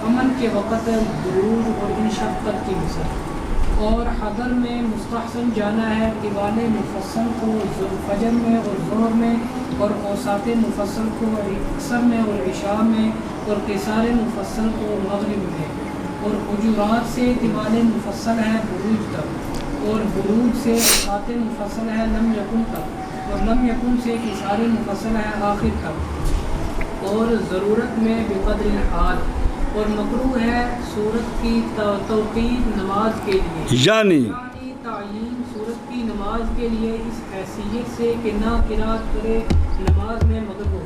امن کے وقت بروج اور انشقت کی مثل. اور حضر میں مستحسن جانا ہے طوال مفصل کو فجر میں اور ظہر میں, اور اوساط مفصل کو عصر میں اور عشاء میں, اور قصار مفصل کو مغرب میں. اور حجرات سے طوال مفصل ہے بروج تک, اور بروج سے اوساط مفصل ہے لم یکن تک, اور لم یکن سے قصار مفصل ہے آخر تک, اور ضرورت میں بقدر الحال. اور مکروہ ہے صورت کی توقیت نماز کے لیے, یعنی تعیین صورت کی نماز کے لیے اس حیثیت سے کہ نہ قرات کرے نماز میں مگر وہی